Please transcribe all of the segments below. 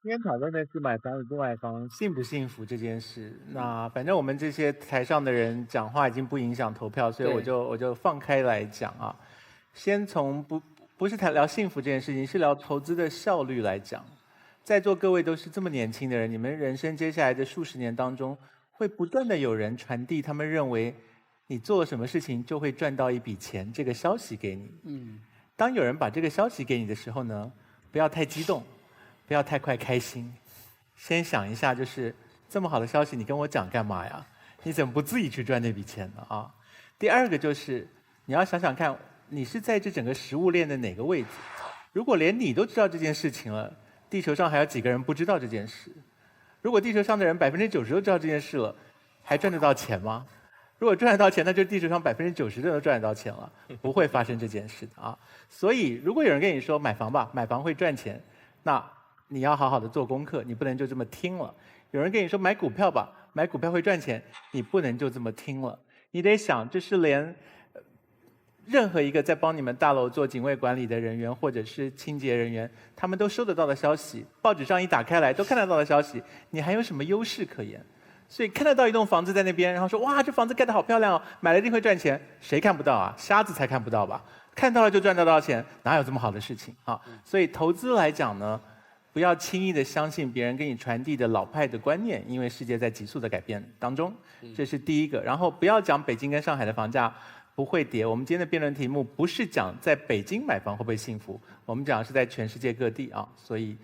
今天讨论的是买房与不买房，幸不幸福这件事。那反正我们这些台上的人讲话已经不影响投票，所以我就放开来讲啊。先从不是聊幸福这件事情，是聊投资的效率来讲。在座各位都是这么年轻的人，你们人生接下来的数十年当中，会不断的有人传递他们认为你做了什么事情就会赚到一笔钱这个消息给你。当有人把这个消息给你的时候呢，不要太激动，不要太快开心，先想一下，就是这么好的消息，你跟我讲干嘛呀？你怎么不自己去赚那笔钱呢？啊，第二个就是你要想想看，你是在这整个食物链的哪个位置？如果连你都知道这件事情了，地球上还有几个人不知道这件事？如果地球上的人90%都知道这件事了，还赚得到钱吗？如果赚得到钱，那就是地球上90%的都赚得到钱了，不会发生这件事的啊。所以，如果有人跟你说买房吧，买房会赚钱，那你要好好的做功课，你不能就这么听了。有人跟你说买股票吧，买股票会赚钱，你不能就这么听了。你得想，这是连任何一个在帮你们大楼做警卫管理的人员或者是清洁人员，他们都收得到的消息，报纸上一打开来都看得到的消息，你还有什么优势可言？所以看得到一栋房子在那边，然后说哇，这房子盖得好漂亮哦，买了一定会赚钱，谁看不到啊？瞎子才看不到吧？看到了就赚得到钱，哪有这么好的事情啊？所以投资来讲呢，不要轻易的相信别人给你传递的老派的观念，因为世界在急速的改变当中，这是第一个。然后不要讲北京跟上海的房价不会跌。我们今天的辩论题目不是讲在北京买房会不会幸福，我们讲的是在全世界各地啊。所以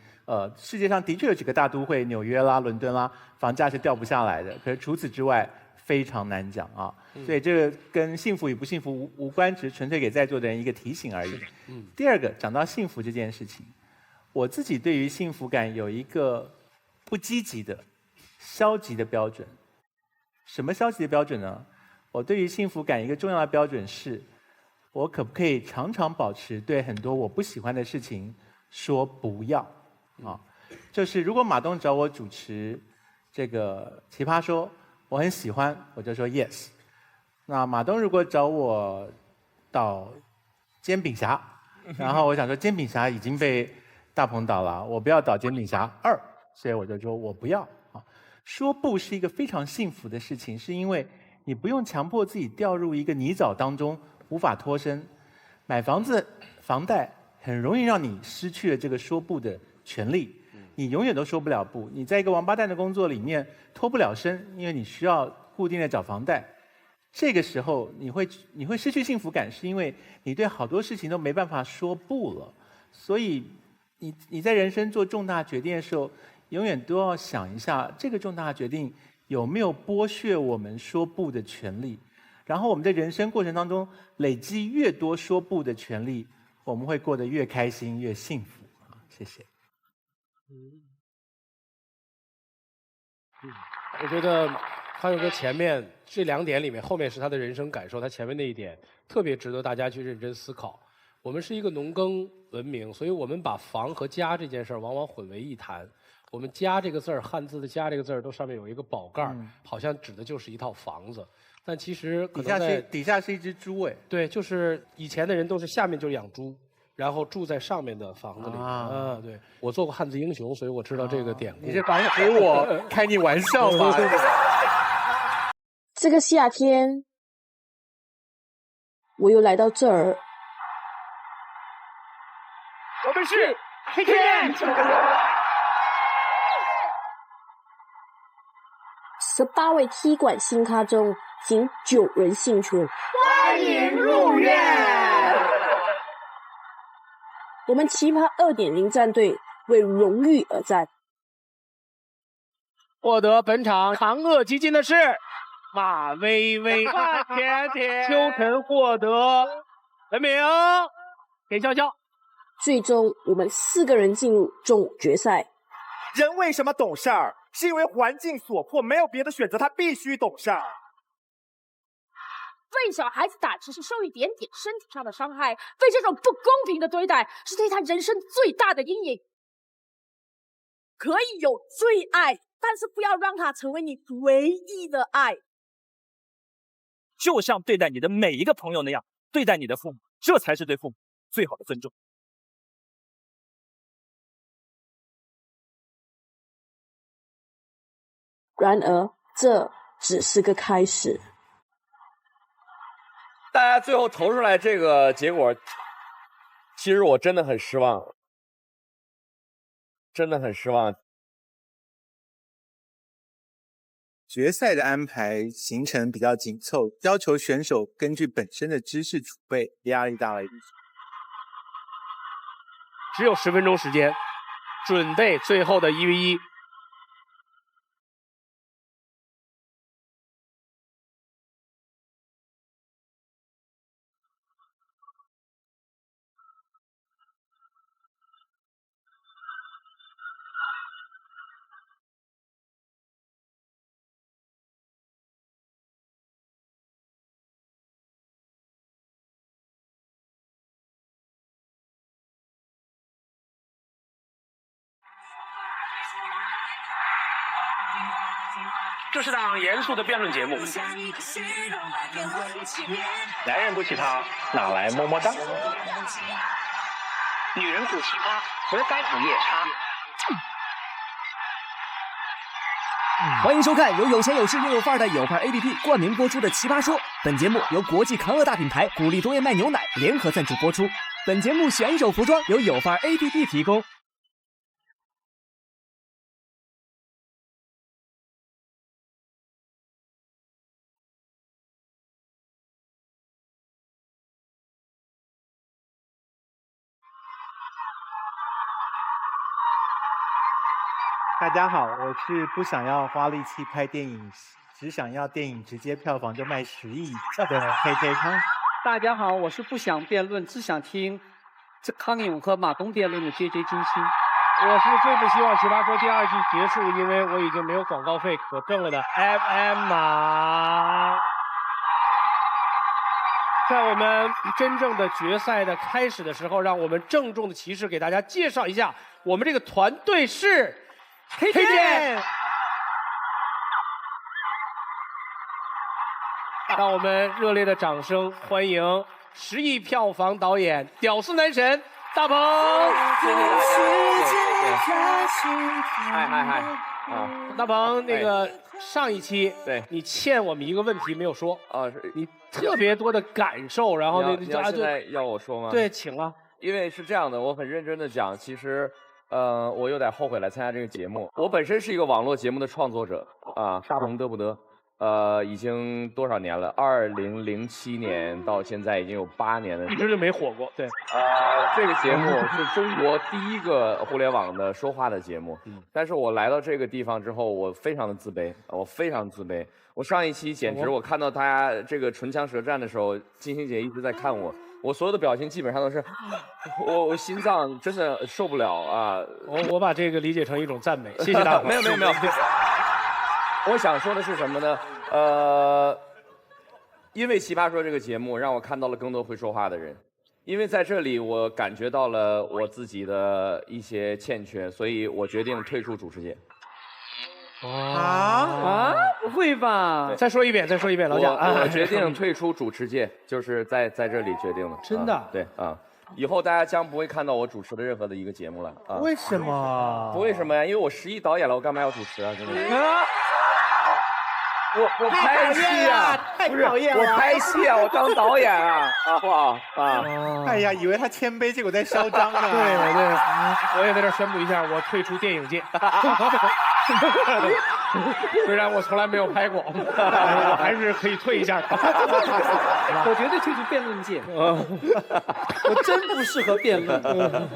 世界上的确有几个大都会，纽约啦、伦敦啦，房价是掉不下来的。可是除此之外，非常难讲啊。所以这个跟幸福与不幸福无关，只是纯粹给在座的人一个提醒而已。第二个，讲到幸福这件事情，我自己对于幸福感有一个不积极的、消极的标准。什么消极的标准呢？我对于幸福感一个重要的标准是，我可不可以常常保持对很多我不喜欢的事情说不要啊？就是如果马东找我主持这个奇葩说，我很喜欢，我就说 yes。那马东如果找我导煎饼侠，然后我想说煎饼侠已经被大鹏导了，我不要导煎饼侠2，所以我就说我不要啊。说不是一个非常幸福的事情，是因为你不用强迫自己掉入一个泥沼当中无法脱身。买房子、房贷很容易让你失去了这个说不的权利，你永远都说不了不。你在一个王八蛋的工作里面脱不了身，因为你需要固定的找房贷。这个时候你会失去幸福感，是因为你对好多事情都没办法说不了。所以你在人生做重大决定的时候，永远都要想一下，这个重大决定有没有剥削我们说不的权利。然后我们在人生过程当中累积越多说不的权利，我们会过得越开心越幸福。谢谢。我觉得康永哥前面这2点里面，后面是他的人生感受，他前面那一点特别值得大家去认真思考。我们是一个农耕文明，所以我们把房和家这件事儿往往混为一谈。我们家这个字儿，汉字的家这个字儿，都上面有一个宝盖儿，好像指的就是一套房子。但其实可能底下是一只猪哎。对，就是以前的人都是下面就养猪，然后住在上面的房子里。对，我做过汉字英雄，所以我知道这个典故。你是反给我开你玩笑吗？这个夏天，我又来到这儿。我们是 18位踢馆新咖中，仅9人幸存。欢迎入院。我们奇葩2.0战队为荣誉而战。获得本场长乐基金的是马薇薇、甜甜、秋晨获得文明、田潇潇。最终，我们4个人进入总决赛。人为什么懂事儿？是因为环境所迫，没有别的选择，他必须懂事儿。为小孩子打只是受一点点身体上的伤害，被这种不公平的对待是对他人生最大的阴影。可以有最爱，但是不要让它成为你唯一的爱。就像对待你的每一个朋友那样对待你的父母，这才是对父母最好的尊重。然而，这只是个开始。大家最后投出来这个结果，其实我真的很失望，真的很失望。决赛的安排行程比较紧凑，要求选手根据本身的知识储备，压力大了一点。只有10分钟时间，准备最后的1v1。这是档严肃的辩论节目。男人不奇葩，哪来么么哒？女人不奇葩，何该不夜叉？欢迎收看由有钱有势又有范儿的有范儿 APP 冠名播出的《奇葩说》。本节目由国际扛饿大品牌鼓励多燕麦牛奶联合赞助播出。本节目选手服装由有范儿 APP 提供。大家好，我是不想要花力气拍电影，只想要电影直接票房就卖10亿以上的 KK 康。大家好，我是不想辩论，只想听这康永和马东辩论的 JJ 金星。我是最不希望《奇葩说》第2季结束，因为我已经没有广告费可挣了的 FM 马。在我们真正的决赛的开始的时候，让我们郑重的骑士给大家介绍一下，我们这个团队是。黑键，让我们热烈的掌声欢迎10亿票房导演、屌丝男神大鹏。谢谢大家。嗨啊！大鹏，那个上一期对你欠我们一个问题没有说啊，你特别多的感受，然后那你现在要我说吗？对，请啊。因为是这样的，我很认真的讲，其实。我有点后悔来参加这个节目。我本身是一个网络节目的创作者啊，大鹏嘚不得，已经多少年了？2007年到现在已经有8年了，一直就没火过。对，这个节目是中国第一个互联网的说话的节目。但是我来到这个地方之后，我非常的自卑，我非常自卑。我上一期简直，我看到大家这个唇枪舌战的时候，金星姐一直在看我。我所有的表情基本上都是，我心脏真的受不了啊！我把这个理解成一种赞美，谢谢大鹏。没有。我想说的是什么呢？因为《奇葩说》这个节目让我看到了更多会说话的人，因为在这里我感觉到了我自己的一些欠缺，所以我决定退出主持界。不会吧？再说一遍，老蒋。我决定退出主持界，就是在这里决定的。真的？对啊，以后大家将不会看到我主持的任何的一个节目了啊。为什么？不为什么呀？因为我10亿导演了，我干嘛要主持啊？真的。我拍戏啊，太讨厌了！我拍戏啊，我当导演啊，好不好啊？哎呀，以为他谦卑，结果在嚣张呢。对，我也在这宣布一下，我退出电影界。虽然我从来没有拍过，我还是可以退一下。我绝对退出辩论界。我真不适合辩论。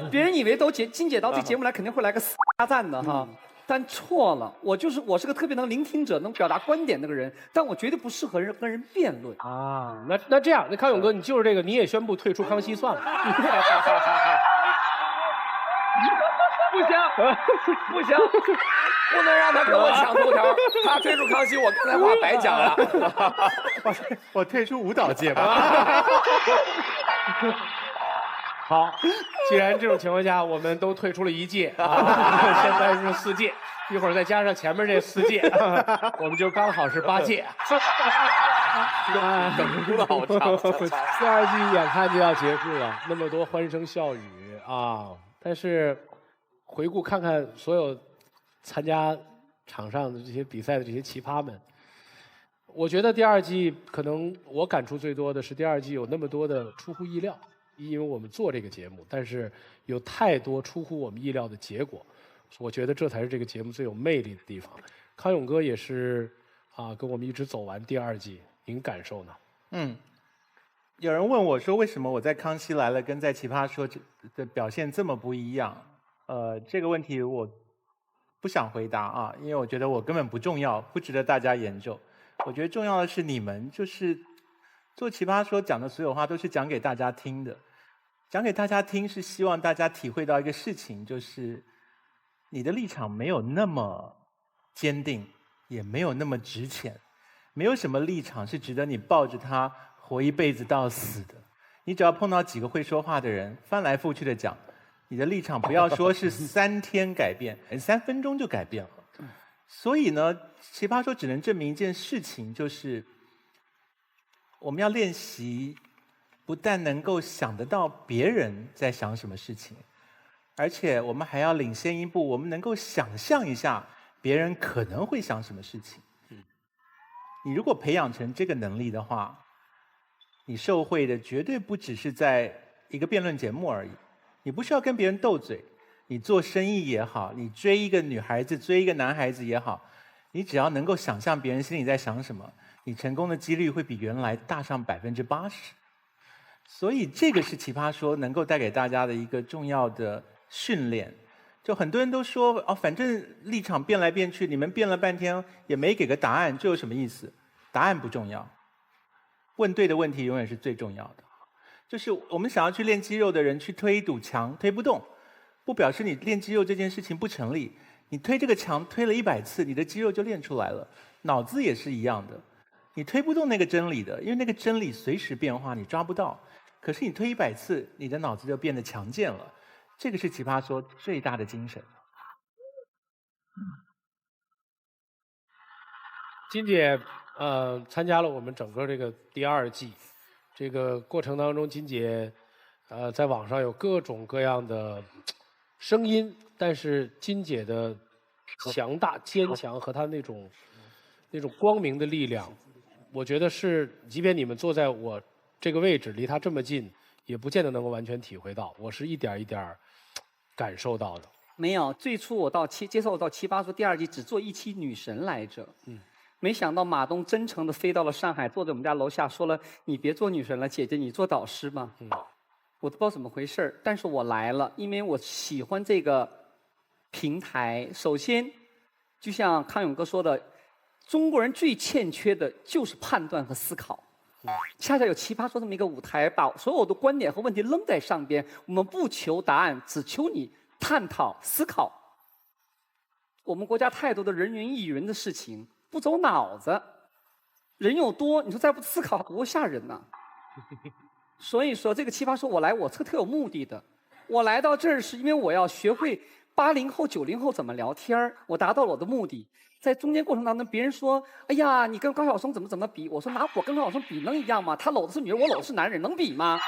别人以为金姐到这节目来肯定会来个大战的哈。但错了，我是个特别能聆听者、能表达观点那个人，但我绝对不适合跟人辩论啊。那这样，那康永哥，你就是这个，你也宣布退出康熙算了。不行，不能让他跟我抢头条。他退出康熙，我刚才话白讲了。我退出舞蹈界吧。好，既然这种情况下我们都退出了1届啊，现在是4届，一会儿再加上前面这4届，我们就刚好是8届。梗出的好长。第2季眼看就要结束了，那么多欢声笑语啊！但是回顾看看所有参加场上的这些比赛的这些奇葩们。我觉得第二季可能我感触最多的是第二季有那么多的出乎意料，因为我们做这个节目，但是有太多出乎我们意料的结果。我觉得这才是这个节目最有魅力的地方。康永哥也是跟我们一直走完第二季，您感受呢？有人问我说，为什么我在《康熙来了》跟在《奇葩说》的表现这么不一样？这个问题我不想回答啊，因为我觉得我根本不重要，不值得大家研究。我觉得重要的是你们，就是做《奇葩说》讲的所有话都是讲给大家听的，讲给大家听是希望大家体会到一个事情，就是你的立场没有那么坚定，也没有那么值钱，没有什么立场是值得你抱着它活一辈子到死的。你只要碰到几个会说话的人，翻来覆去的讲，你的立场不要说是3天改变，3分钟就改变了。所以呢，奇葩说只能证明一件事情，就是我们要练习，不但能够想得到别人在想什么事情，而且我们还要领先一步，我们能够想象一下别人可能会想什么事情。你如果培养成这个能力的话，你受惠的绝对不只是在一个辩论节目而已。你不需要跟别人斗嘴，你做生意也好，你追一个女孩子、追一个男孩子也好，你只要能够想象别人心里在想什么，你成功的几率会比原来大上80%。所以这个是奇葩说能够带给大家的一个重要的训练。就很多人都说反正立场变来变去，你们辩了半天也没给个答案，这有什么意思？答案不重要，问对的问题永远是最重要的。就是我们想要去练肌肉的人去推一堵墙，推不动，不表示你练肌肉这件事情不成立。你推这个墙推了100次，你的肌肉就练出来了。脑子也是一样的，你推不动那个真理的，因为那个真理随时变化，你抓不到。可是你推100次，你的脑子就变得强健了。这个是奇葩说最大的精神。金姐参加了我们整个这个第2季，这个过程当中，金姐在网上有各种各样的声音，但是金姐的强大、坚强和她那种光明的力量，我觉得是，即便你们坐在我这个位置，离她这么近，也不见得能够完全体会到。我是一点一点感受到的。没有，最初我接受到奇葩说第2季只做一期女神来着。没想到马东真诚地飞到了上海，坐在我们家楼下说了：“你别做女神了，姐姐，你做导师吧。”我都不知道怎么回事，但是我来了，因为我喜欢这个平台。首先，就像康永哥说的，中国人最欠缺的就是判断和思考。恰恰有奇葩说这么一个舞台，把所有的观点和问题扔在上边，我们不求答案，只求你探讨、思考。我们国家太多的人云亦云的事情，不走脑子，人又多，你说再不思考多吓人呐！所以说这个奇葩说我来，我是特有目的的。我来到这儿是因为我要学会80后、90后怎么聊天，我达到了我的目的。在中间过程当中，别人说：“哎呀，你跟高晓松怎么比？”我说：“拿我跟高晓松比能一样吗？他搂的是女人，我搂的是男人，能比吗？”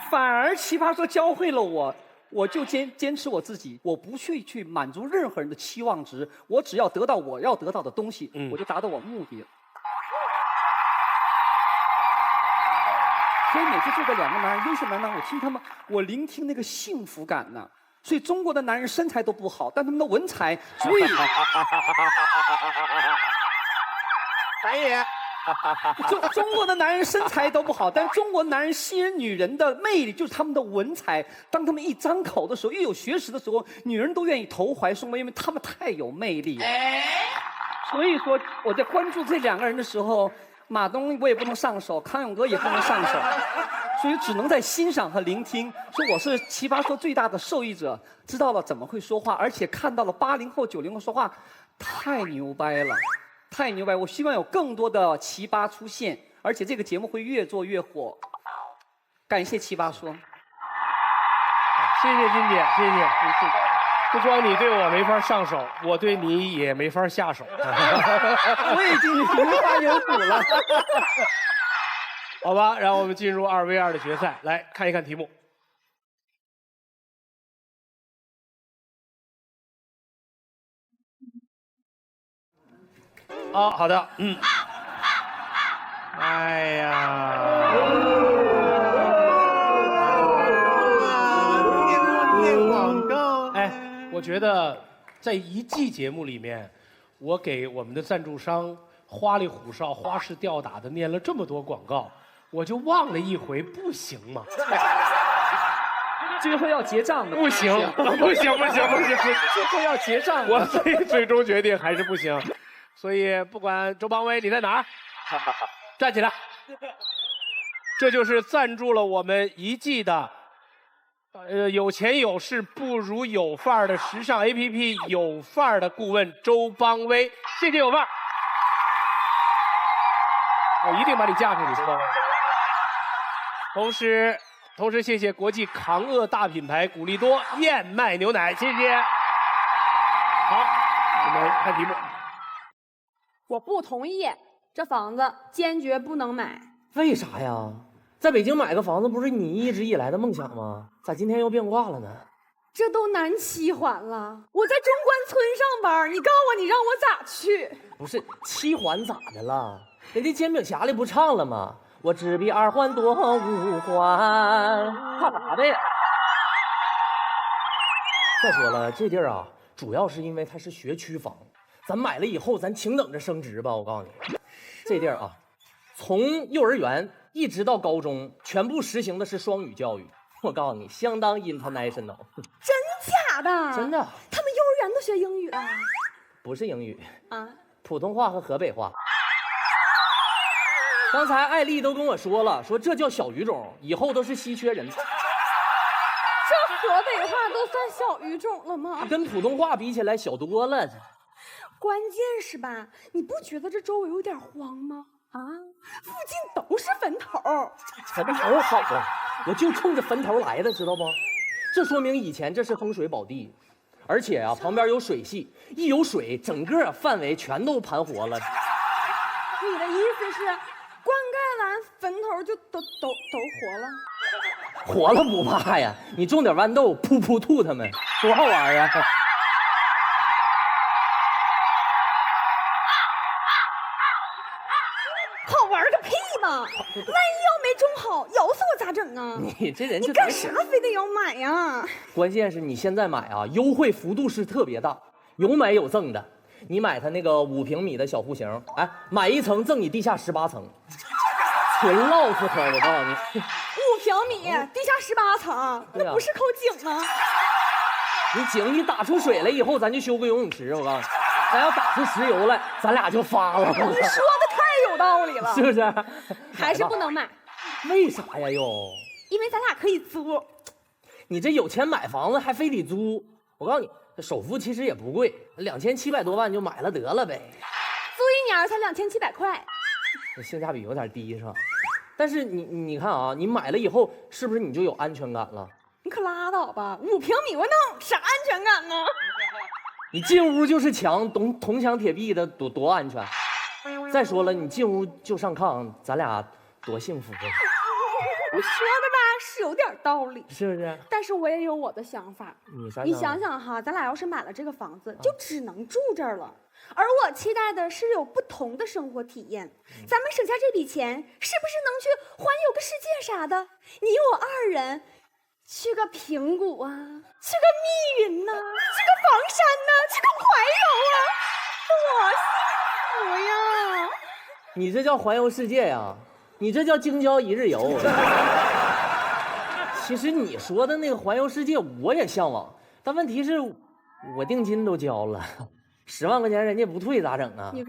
反而奇葩说教会了我，我就坚持我自己，我不去满足任何人的期望值，我只要得到我要得到的东西，我就达到我目的了。所以每次这个2个男人优秀男人，我听他们，我聆听那个幸福感呢。所以中国的男人身材都不好，但他们的文采足以。可以。中国的男人身材都不好，但中国男人吸引女人的魅力就是他们的文采。当他们一张口的时候，一有学识的时候，女人都愿意投怀送抱，因为他们太有魅力。所以说，我在关注这2个人的时候，马东我也不能上手，康永哥也不能上手。所以只能在欣赏和聆听。说我是奇葩说最大的受益者，知道了怎么会说话，而且看到了80后、90后说话，太牛掰了，太牛掰！我希望有更多的奇葩出现，而且这个节目会越做越火。感谢奇葩说，谢谢金姐，谢谢。不光你对我没法上手，我对你也没法下手。我已经无法有主了。好吧，让我们进入2v2的决赛，来看一看题目。啊，好的，哎呀，念广告。哎，我觉得在一季节目里面，我给我们的赞助商花里胡哨、花式吊打的念了这么多广告，我就忘了一回，不行吗？最后要结账的。不行，不行，最后要结账的。我最终决定还是不行。所以不管周邦威你在哪儿，站起来。这就是赞助了我们一季的，有钱有势不如有范儿的时尚 APP 有范儿的顾问周邦威，谢谢有范儿。我一定把你架出去，周邦威。同时谢谢国际抗饿大品牌古力多燕麦牛奶，谢谢。好，我们看题目。我不同意，这房子坚决不能买。为啥呀？在北京买个房子不是你一直以来的梦想吗？咋今天又变卦了呢？这都南七环了，我在中关村上班，你告诉我你让我咋去？不是七环咋的了？人家煎饼侠里不唱了吗？我只比二环多五环，怕啥呗？再说了，这地儿啊，主要是因为它是学区房，咱买了以后，咱请等着升值吧。我告诉你，这地儿啊，从幼儿园一直到高中，全部实行的是双语教育。我告诉你，相当 international。真假的？真的。他们幼儿园都学英语啊？不是英语啊，普通话和河北话。刚才艾丽都跟我说了，说这叫小语种，以后都是稀缺人才。这河北话都算小语种了吗？跟普通话比起来小多了。关键是吧，你不觉得这周围有点荒吗？啊，附近都是坟头。坟头好啊，我就冲着坟头来的，知道不？这说明以前这是风水宝地，而且啊，旁边有水系，一有水，整个范围全都盘活了。你的意思是，灌溉完坟头就都活了？活了不怕呀，你种点豌豆，噗噗吐它们，多好玩啊！好玩个屁嘛！万一要没种好，咬死我咋整啊？你这人，你干啥非得要买呀？关键是你现在买啊，优惠幅度是特别大，有买有赠的。你买它那个5平米的小户型，哎，买1层赠你地下18层，纯唠嗑坑，我告诉你。5平米，地下18层，那不是口井吗？你井你打出水来以后，咱就修个游泳池，我告诉你，咱要打出石油来，咱俩就发了。你说的太有道理了，是不是？还是不能买？为啥呀又？因为咱俩可以租。你这有钱买房子还非得租？我告诉你，首付其实也不贵，2700多万就买了得了呗。租1年才2700块，性价比有点低是吧？但是你看啊，你买了以后是不是你就有安全感了？你可拉倒吧，5平米我能有啥安全感呢？你进屋就是墙，铜墙铁壁的，多安全。再说了，你进屋就上炕，咱俩多幸福啊！你说的吧是有点道理，是不是？但是我也有我的想法。你想想哈，咱俩要是买了这个房子，就只能住这儿了。而我期待的是有不同的生活体验。咱们省下这笔钱，是不是能去环游个世界啥的？你我2人去个平谷啊，去个密云呐，去个房山呐，去个怀柔啊，多幸福呀！你这叫环游世界呀？你这叫京郊一日游。其实你说的那个环游世界我也向往，但问题是我定金都交了，10万块钱人家不退咋整啊？你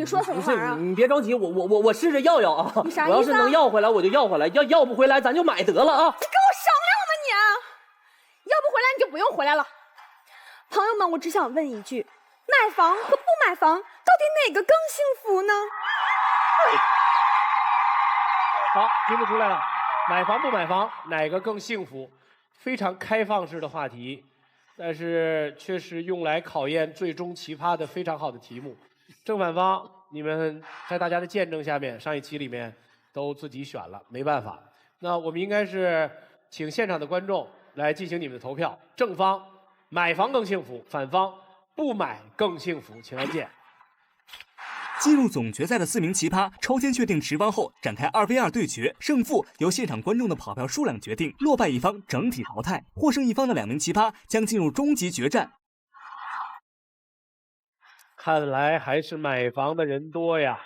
说什么玩意儿啊？你别着急，我试着要啊！你啥意思啊？我要是能要回来我就要回来，要不回来咱就买得了啊！你跟我商量吗你啊？要不回来你就不用回来了。朋友们，我只想问一句，买房和不买房到底哪个更幸福呢？好，题目出来了，买房不买房，哪个更幸福？非常开放式的话题，但是却是用来考验最终奇葩的非常好的题目。正反方，你们在大家的见证下面，上一期里面都自己选了，没办法。那我们应该是请现场的观众来进行你们的投票。正方买房更幸福，反方不买更幸福，请按键。进入总决赛的4名奇葩抽签确定持方后，展开2v2对决，胜负由现场观众的跑票数量决定，落败一方整体淘汰，获胜一方的2名奇葩将进入终极决战。看来还是买房的人多呀。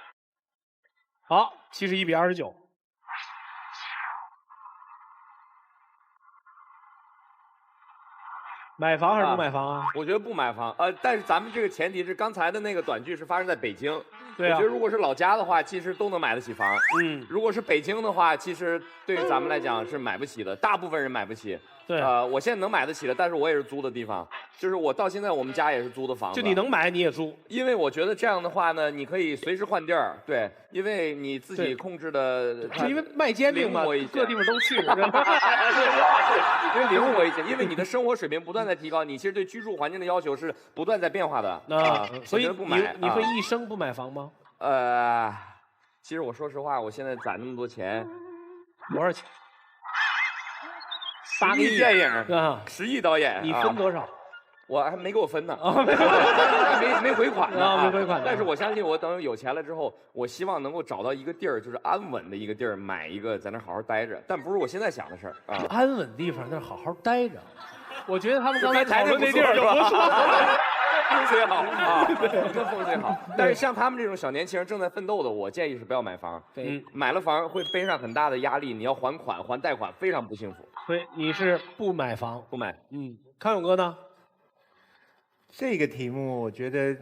好，71比29。买房还是不买房啊？我觉得不买房。但是咱们这个前提是刚才的那个短剧是发生在北京。对啊。我觉得如果是老家的话，其实都能买得起房。如果是北京的话，其实对于咱们来讲是买不起的，大部分人买不起。对。我现在能买得起的，但是我也是租的地方，就是我到现在我们家也是租的房子。就你能买你也租，因为我觉得这样的话呢，你可以随时换地儿。对，因为你自己控制的。是因为卖煎饼嘛，各地方都去。因为灵活一些，因为你的生活水平不断在提高，你其实对居住环境的要求是不断在变化的。所以不买。你会一生不买房吗？其实我说实话，我现在攒那么多钱，多少钱？8亿电影啊，10亿导演，你分多少？我还没给我分呢，没回款呢，没回款。但是我相信，我等有钱了之后，我希望能够找到一个地儿，就是安稳的一个地儿，买一个在那好好待着。但不是我现在想的事儿啊。安稳地方，那好好待着。我觉得他们刚才讨论那地儿就不错。风水好啊，真风水好。但是像他们这种小年轻人正在奋斗的，我建议是不要买房。对，买了房会背上很大的压力，你要还款、还贷款，非常不幸福。所以你是不买房？不买。康永哥呢？这个题目我觉得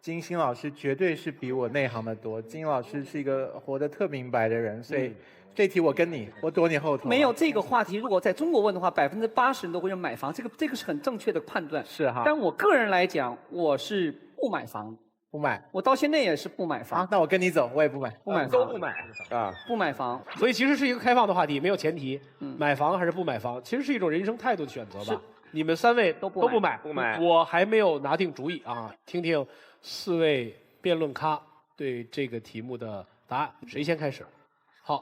金星老师绝对是比我内行的多。金老师是一个活得特明白的人，所以这题我跟你，我躲你后头。没有这个话题，如果在中国问的话，80%人都会买房，这个是很正确的判断。是哈。但我个人来讲，我是不买房。不买。我到现在也是不买房。那我跟你走，我也不买。不买房。都不买啊。不买房。所以其实是一个开放的话题，没有前提。买房还是不买房，其实是一种人生态度的选择吧。你们3位都不买，不买。我还没有拿定主意啊，听听4位辩论咖对这个题目的答案，谁先开始？好。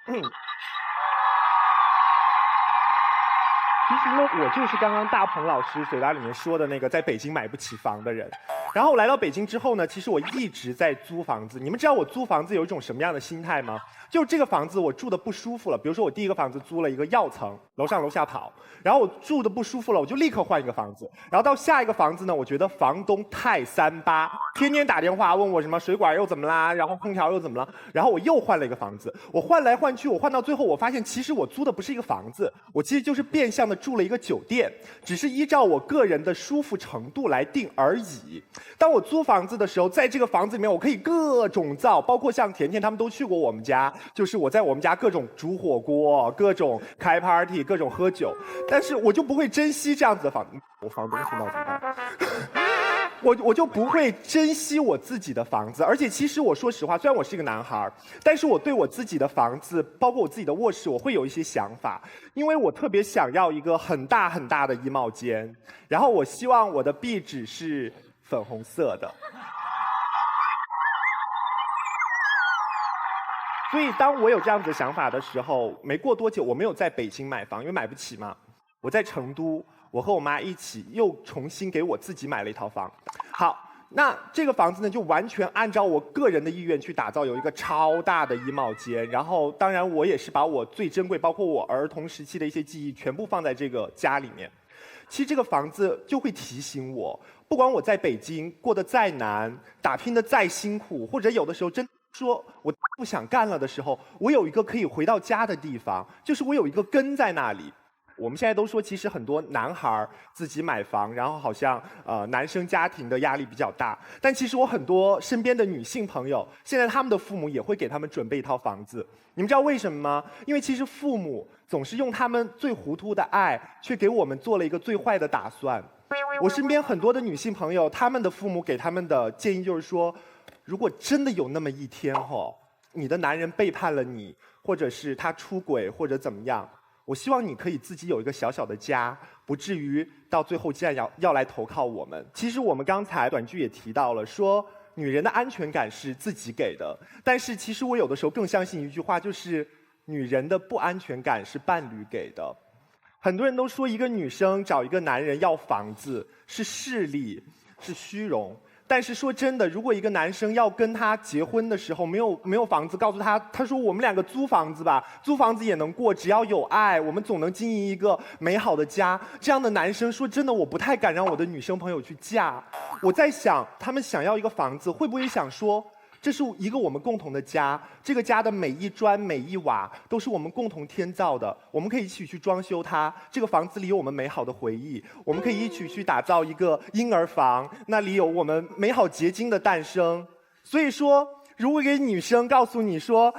其实呢，我就是刚刚大鹏老师嘴巴里面说的那个在北京买不起房的人。然后我来到北京之后呢，其实我一直在租房子。你们知道我租房子有一种什么样的心态吗？就这个房子我住的不舒服了，比如说我第一个房子租了一个药层，楼上楼下跑，然后我住的不舒服了，我就立刻换一个房子。然后到下一个房子呢，我觉得房东太3八，天天打电话问我什么水管又怎么啦，然后空调又怎么了，然后我又换了一个房子。我换来换去，我换到最后，我发现其实我租的不是一个房子，我其实就是变相的住了一个酒店，只是依照我个人的舒服程度来定而已。当我租房子的时候，在这个房子里面，我可以各种造，包括像甜甜他们都去过我们家，就是我在我们家各种煮火锅，各种开 party， 各种喝酒，但是我就不会珍惜这样子的房子。我房东听到怎么办？我就不会珍惜我自己的房子，而且其实我说实话，虽然我是一个男孩，但是我对我自己的房子，包括我自己的卧室，我会有一些想法，因为我特别想要一个很大很大的衣帽间，然后我希望我的壁纸是粉红色的。所以当我有这样子的想法的时候，没过多久，我没有在北京买房，因为买不起嘛。我在成都，我和我妈一起又重新给我自己买了一套房。好，那这个房子呢，就完全按照我个人的意愿去打造，有一个超大的衣帽间。然后，当然我也是把我最珍贵，包括我儿童时期的一些记忆，全部放在这个家里面。其实这个房子就会提醒我，不管我在北京过得再难，打拼得再辛苦，或者有的时候真说我不想干了的时候，我有一个可以回到家的地方，就是我有一个根在那里。我们现在都说，其实很多男孩自己买房，然后好像男生家庭的压力比较大。但其实我很多身边的女性朋友，现在他们的父母也会给他们准备一套房子。你们知道为什么吗？因为其实父母总是用他们最糊涂的爱，却给我们做了一个最坏的打算。我身边很多的女性朋友，他们的父母给他们的建议就是说，如果真的有那么一天你的男人背叛了你，或者是他出轨，或者怎么样，我希望你可以自己有一个小小的家，不至于到最后竟然要来投靠我们。其实我们刚才短剧也提到了，说女人的安全感是自己给的，但是其实我有的时候更相信一句话，就是女人的不安全感是伴侣给的。很多人都说一个女生找一个男人要房子是势利，是虚荣。但是说真的，如果一个男生要跟她结婚的时候没有房子，告诉她，他说我们两个租房子吧，租房子也能过，只要有爱，我们总能经营一个美好的家。这样的男生，说真的，我不太敢让我的女生朋友去嫁。我在想，他们想要一个房子，会不会想说？这是一个我们共同的家，这个家的每一砖每一瓦都是我们共同添造的，我们可以一起去装修它。这个房子里有我们美好的回忆，我们可以一起去打造一个婴儿房，那里有我们美好结晶的诞生。所以说，如果一个女生告诉你说，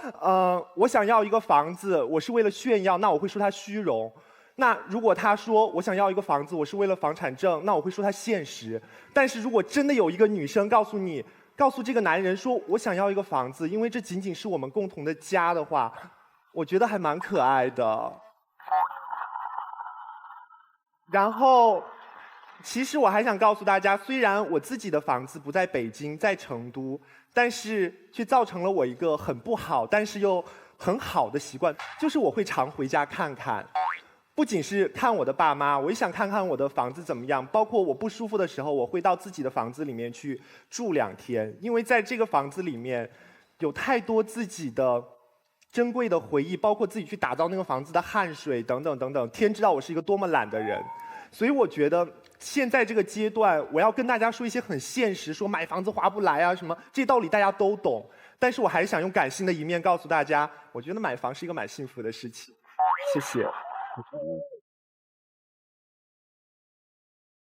我想要一个房子，我是为了炫耀，那我会说她虚荣。那如果她说我想要一个房子，我是为了房产证，那我会说她现实。但是如果真的有一个女生告诉这个男人说我想要一个房子，因为这仅仅是我们共同的家的话，我觉得还蛮可爱的。然后，其实我还想告诉大家，虽然我自己的房子不在北京，在成都，但是却造成了我一个很不好，但是又很好的习惯，就是我会常回家看看。不仅是看我的爸妈，我也想看看我的房子怎么样。包括我不舒服的时候，我会到自己的房子里面去住2天，因为在这个房子里面有太多自己的珍贵的回忆，包括自己去打造那个房子的汗水等等等等。天知道我是一个多么懒的人，所以我觉得现在这个阶段，我要跟大家说一些很现实，说买房子划不来啊什么，这些道理大家都懂。但是我还是想用感性的一面告诉大家，我觉得买房是一个蛮幸福的事情。谢谢。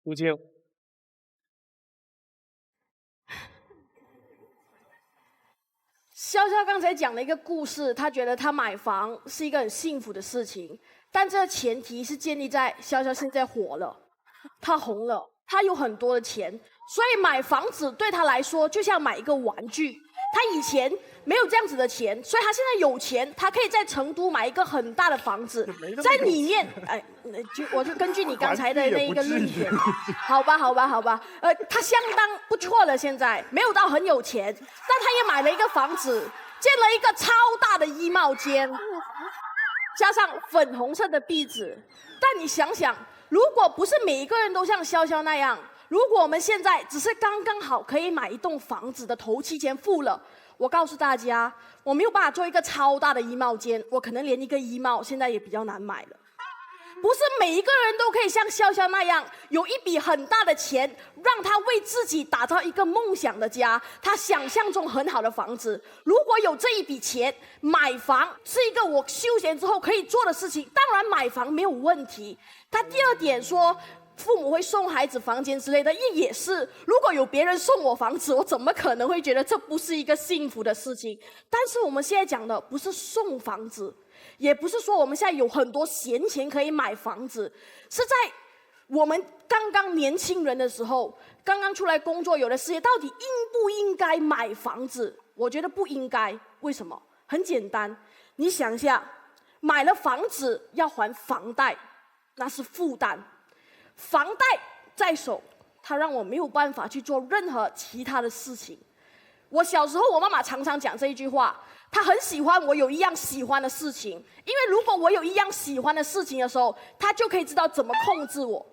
吴京，潇潇刚才讲了一个故事，他觉得他买房是一个很幸福的事情，但这个前提是建立在潇潇现在火了，他红了，他有很多的钱，所以买房子对他来说就像买一个玩具。他以前没有这样子的钱，所以他现在有钱，他可以在成都买一个很大的房子，在里面，我就根据你刚才的那一个论点，好吧，他相当不错了，现在没有到很有钱，但他也买了一个房子，建了一个超大的衣帽间，加上粉红色的壁纸。但你想想，如果不是每一个人都像潇潇那样，如果我们现在只是刚刚好可以买一栋房子的头期钱付了，我告诉大家，我没有办法做一个超大的衣帽间，我可能连一个衣帽现在也比较难买了。不是每一个人都可以像潇潇那样，有一笔很大的钱，让他为自己打造一个梦想的家，他想象中很好的房子。如果有这一笔钱，买房是一个我休闲之后可以做的事情，当然买房没有问题。他第二点说，父母会送孩子房间之类的，也是。如果有别人送我房子，我怎么可能会觉得这不是一个幸福的事情？但是我们现在讲的不是送房子，也不是说我们现在有很多闲钱可以买房子，是在我们刚刚年轻人的时候，刚刚出来工作有了事业，到底应不应该买房子？我觉得不应该。为什么？很简单，你想一下，买了房子要还房贷，那是负担。房贷在手，它让我没有办法去做任何其他的事情。我小时候，我妈妈常常讲这一句话，她很喜欢我有一样喜欢的事情，因为如果我有一样喜欢的事情的时候，她就可以知道怎么控制我。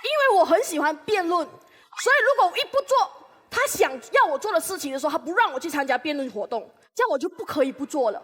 因为我很喜欢辩论，所以如果我一不做她想要我做的事情的时候，她不让我去参加辩论活动，这样我就不可以不做了。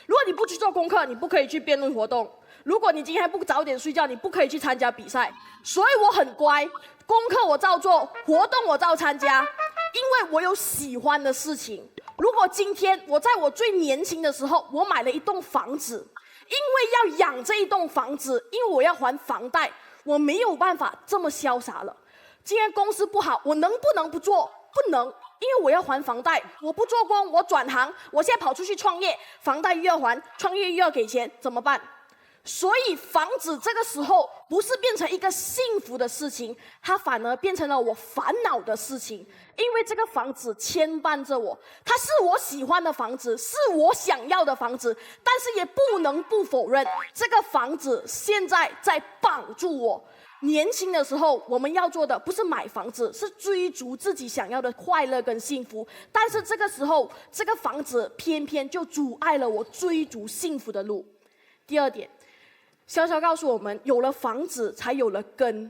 如果你不去做功课，你不可以去辩论活动。如果你今天还不早点睡觉，你不可以去参加比赛。所以我很乖，功课我照做，活动我照参加，因为我有喜欢的事情。如果今天我在我最年轻的时候，我买了一栋房子，因为要养这一栋房子，因为我要还房贷，我没有办法这么潇洒了。今天公司不好，我能不能不做？不能，因为我要还房贷，我不做工，我转行，我现在跑出去创业，房贷又要还，创业又要给钱，怎么办？所以房子这个时候不是变成一个幸福的事情，它反而变成了我烦恼的事情。因为这个房子牵绊着我，它是我喜欢的房子，是我想要的房子，但是也不能不否认，这个房子现在在绑住我。年轻的时候，我们要做的不是买房子，是追逐自己想要的快乐跟幸福。但是这个时候，这个房子偏偏就阻碍了我追逐幸福的路。第二点，潇潇告诉我们，有了房子才有了根，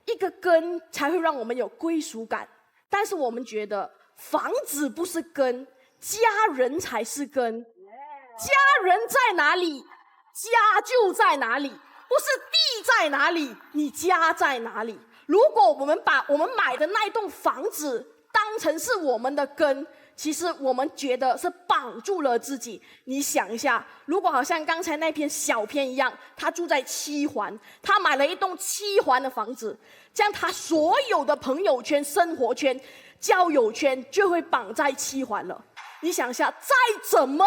一个根才会让我们有归属感。但是我们觉得房子不是根，家人才是根。家人在哪里，家就在哪里，不是地在哪里，你家在哪里。如果我们把我们买的那栋房子当成是我们的根，其实我们觉得是绑住了自己。你想一下，如果好像刚才那篇小片一样，他住在七环，他买了一栋7环的房子，这样他所有的朋友圈、生活圈、交友圈就会绑在7环了。你想一下，再怎么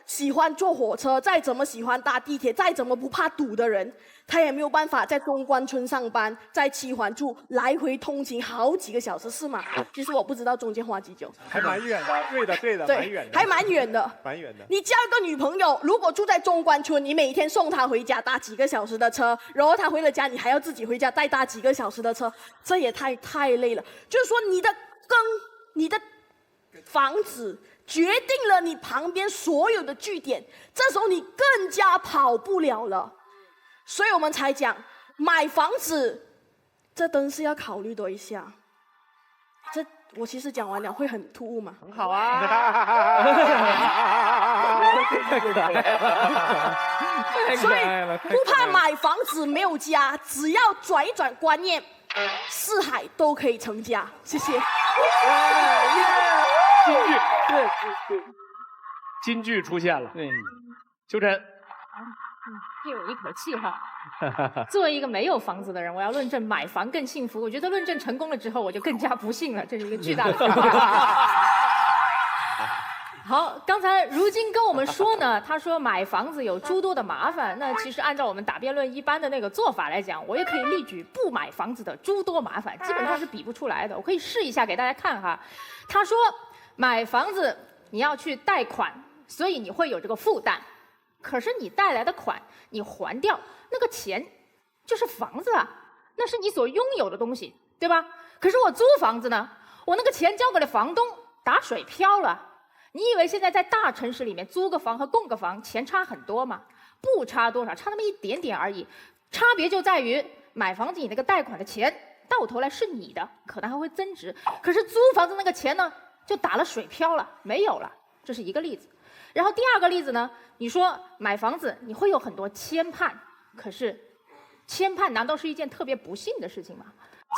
喜欢坐火车，再怎么喜欢搭地铁，再怎么不怕堵的人，他也没有办法在中关村上班，在7环住，来回通勤好几个小时，是吗？其实我不知道中间花几久，还蛮远的，对的，蛮远的，还蛮远的，蛮远的。你交一个女朋友，如果住在中关村，你每天送她回家，搭几个小时的车，然后她回了家，你还要自己回家再搭几个小时的车，这也太累了。就是说，你的根，你的房子决定了你旁边所有的据点，这时候你更加跑不了了。所以我们才讲，买房子，这真是要考虑多一下。这我其实讲完了会很突兀嘛？很好啊。所以不怕买房子没有家，只要转一转观念，四海都可以成家。谢谢。金句，对，金句出现了。秋晨，替我一口气哈。作为一个没有房子的人，我要论证买房更幸福。我觉得论证成功了之后，我就更加不幸了，这是一个巨大的挑战。好，刚才如今跟我们说呢，他说买房子有诸多的麻烦。那其实按照我们答辩论一般的那个做法来讲，我也可以例举不买房子的诸多麻烦，基本上是比不出来的。我可以试一下给大家看哈。他说买房子你要去贷款，所以你会有这个负担。可是你贷来的款你还掉，那个钱就是房子啊，那是你所拥有的东西，对吧？可是我租房子呢，我那个钱交给了房东，打水漂了。你以为现在在大城市里面租个房和供个房钱差很多吗？不差多少，差那么一点点而已。差别就在于买房子你那个贷款的钱到头来是你的，可能还会增值。可是租房子那个钱呢，就打了水漂了，没有了。这是一个例子。然后第二个例子呢，你说买房子你会有很多牵绊，可是牵绊难道是一件特别不幸的事情吗？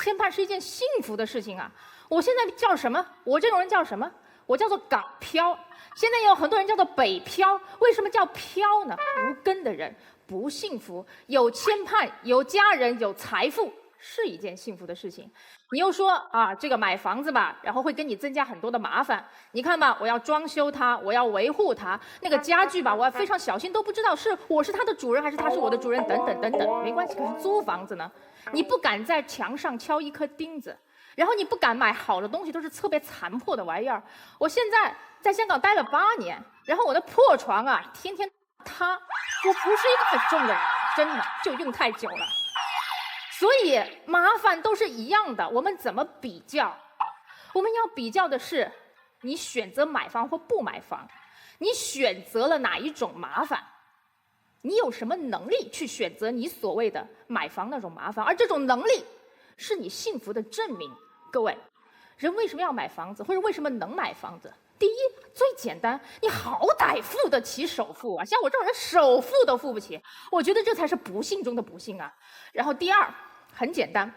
牵绊是一件幸福的事情啊！我现在叫什么？我这种人叫什么？我叫做港漂。现在也有很多人叫做北漂。为什么叫漂呢？无根的人不幸福，有牵绊，有家人，有财富，是一件幸福的事情。你又说啊，这个买房子吧，然后会跟你增加很多的麻烦。你看吧，我要装修它，我要维护它，那个家具吧，我要非常小心，都不知道是我是它的主人还是它是我的主人，等等等等。没关系，可是租房子呢，你不敢在墙上敲一颗钉子，然后你不敢买好的东西，都是特别残破的玩意儿。我现在在香港待了8年，然后我的破床啊，天天塌。我不是一个很重的人，真的就用太久了。所以麻烦都是一样的，我们怎么比较？我们要比较的是，你选择买房或不买房，你选择了哪一种麻烦？你有什么能力去选择你所谓的买房那种麻烦？而这种能力是你幸福的证明。各位，人为什么要买房子，或者为什么能买房子？第一，最简单，你好歹付得起首付啊！像我这种人，首付都付不起，我觉得这才是不幸中的不幸啊。然后第二，很简单，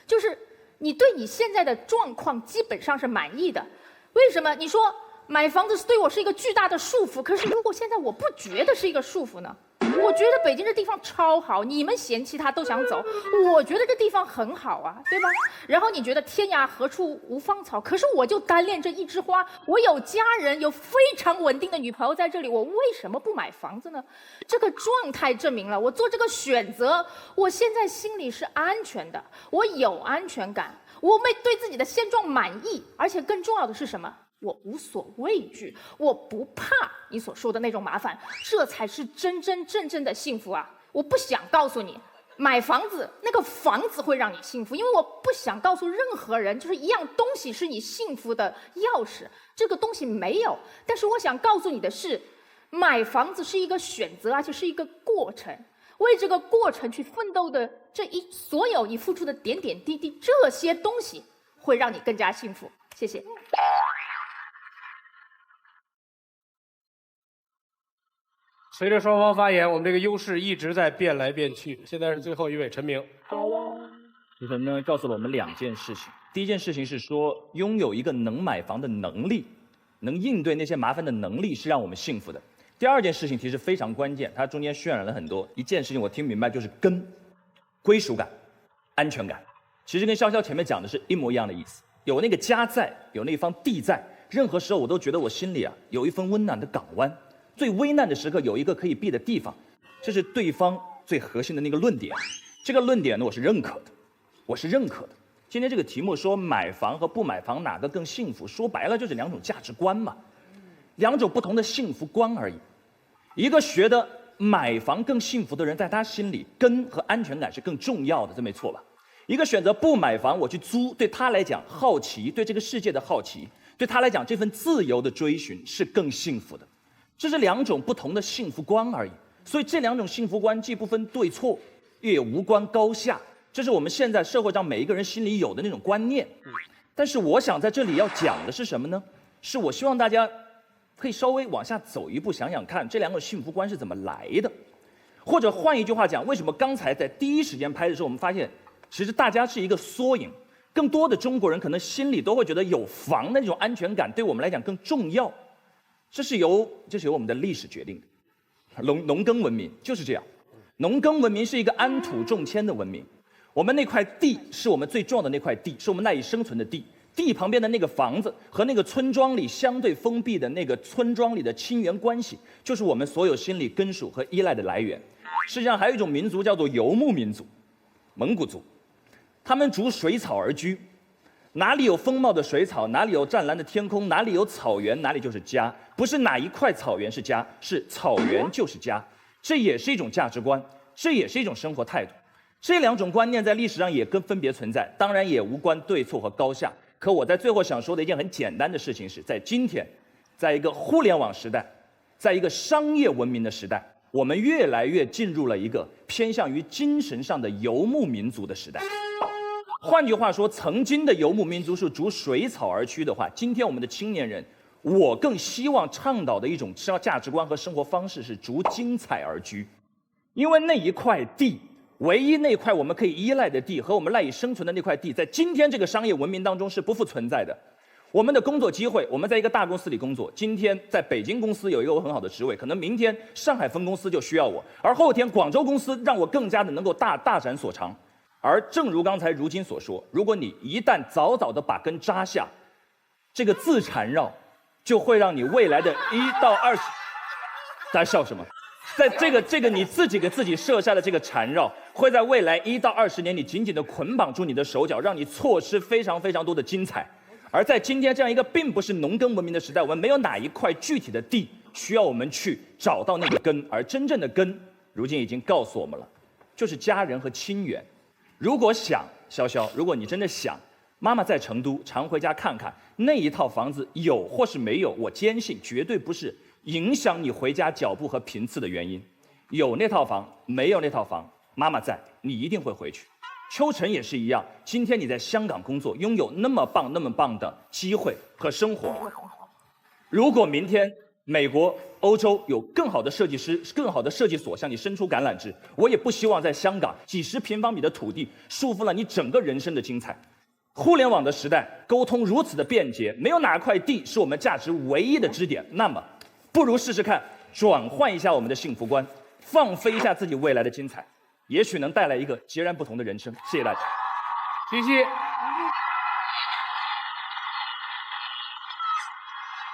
就是你对你现在的状况基本上是满意的。为什么？你说买房子对我是一个巨大的束缚，可是如果现在我不觉得是一个束缚呢？我觉得北京这地方超好，你们嫌弃它都想走，我觉得这地方很好啊，对吧？然后你觉得天涯何处无芳草，可是我就单恋这一枝花，我有家人，有非常稳定的女朋友在这里，我为什么不买房子呢？这个状态证明了我做这个选择，我现在心里是安全的，我有安全感，我对自己的现状满意，而且更重要的是什么？我无所畏惧，我不怕你所说的那种麻烦，这才是真真正正的幸福啊！我不想告诉你，买房子那个房子会让你幸福，因为我不想告诉任何人，就是一样东西是你幸福的钥匙，这个东西没有。但是我想告诉你的是，买房子是一个选择，而且是一个过程，为这个过程去奋斗的所有你付出的点点滴滴，这些东西会让你更加幸福。谢谢。随着双方发言，我们这个优势一直在变来变去。现在是最后一位陈明。女神呢告诉了我们2件事情。第一件事情是说，拥有一个能买房的能力，能应对那些麻烦的能力是让我们幸福的。第二件事情其实非常关键，它中间渲染了很多。一件事情我听明白，就是根、归属感、安全感。其实跟潇潇前面讲的是一模一样的意思。有那个家在，有那方地在，任何时候我都觉得我心里有一份温暖的港湾。最危难的时刻有一个可以避的地方，这是对方最核心的那个论点。这个论点呢，我是认可的，我是认可的。今天这个题目说买房和不买房哪个更幸福，说白了就是2种价值观嘛，2种不同的幸福观而已。一个觉得买房更幸福的人，在他心里根和安全感是更重要的，这没错吧？一个选择不买房我去租，对他来讲好奇，对这个世界的好奇，对他来讲这份自由的追寻是更幸福的。这是2种不同的幸福观而已，所以这2种幸福观既不分对错，也无关高下，这是我们现在社会上每一个人心里有的那种观念。但是我想在这里要讲的是什么呢？是我希望大家可以稍微往下走一步，想想看这2种幸福观是怎么来的，或者换一句话讲，为什么刚才在第一时间拍的时候，我们发现其实大家是一个缩影，更多的中国人可能心里都会觉得有房的那种安全感对我们来讲更重要。这是由我们的历史决定的。农耕文明就是这样，农耕文明是一个安土重迁的文明。我们那块地是我们最重要的那块地，是我们赖以生存的地。地旁边的那个房子和那个村庄里相对封闭的那个村庄里的亲缘关系，就是我们所有心理根属和依赖的来源。世界上还有一种民族叫做游牧民族，蒙古族，他们逐水草而居。哪里有丰茂的水草，哪里有湛蓝的天空，哪里有草原，哪里就是家。不是哪一块草原是家，是草原就是家。这也是一种价值观，这也是一种生活态度。这2种观念在历史上也分别存在，当然也无关对错和高下。可我在最后想说的一件很简单的事情是，在今天，在一个互联网时代，在一个商业文明的时代，我们越来越进入了一个偏向于精神上的游牧民族的时代。换句话说，曾经的游牧民族是逐水草而居的话，今天我们的青年人，我更希望倡导的一种价值观和生活方式是逐精彩而居。因为那一块地，唯一那块我们可以依赖的地和我们赖以生存的那块地，在今天这个商业文明当中是不复存在的。我们的工作机会，我们在一个大公司里工作，今天在北京公司有一个我很好的职位，可能明天上海分公司就需要我，而后天广州公司让我更加的能够大展所长。而正如刚才如今所说，如果你一旦早早的把根扎下，这个自缠绕就会让你未来的1到20，大家笑什么？在这个你自己给自己设下的这个缠绕，会在未来1到20年，你紧紧的捆绑住你的手脚，让你错失非常非常多的精彩。而在今天这样一个并不是农耕文明的时代，我们没有哪一块具体的地需要我们去找到那个根，而真正的根，如今已经告诉我们了，就是家人和亲缘。如果想，潇潇，如果你真的想，妈妈在成都，常回家看看，那一套房子有或是没有，我坚信绝对不是影响你回家脚步和频次的原因。有那套房，没有那套房，妈妈在，你一定会回去。秋晨也是一样，今天你在香港工作，拥有那么棒的机会和生活。如果明天美国、欧洲有更好的设计师、更好的设计所向你伸出橄榄枝，我也不希望在香港几十平方米的土地束缚了你整个人生的精彩。互联网的时代，沟通如此的便捷，没有哪块地是我们价值唯一的支点。那么，不如试试看，转换一下我们的幸福观，放飞一下自己未来的精彩，也许能带来一个截然不同的人生。谢谢大家。谢谢。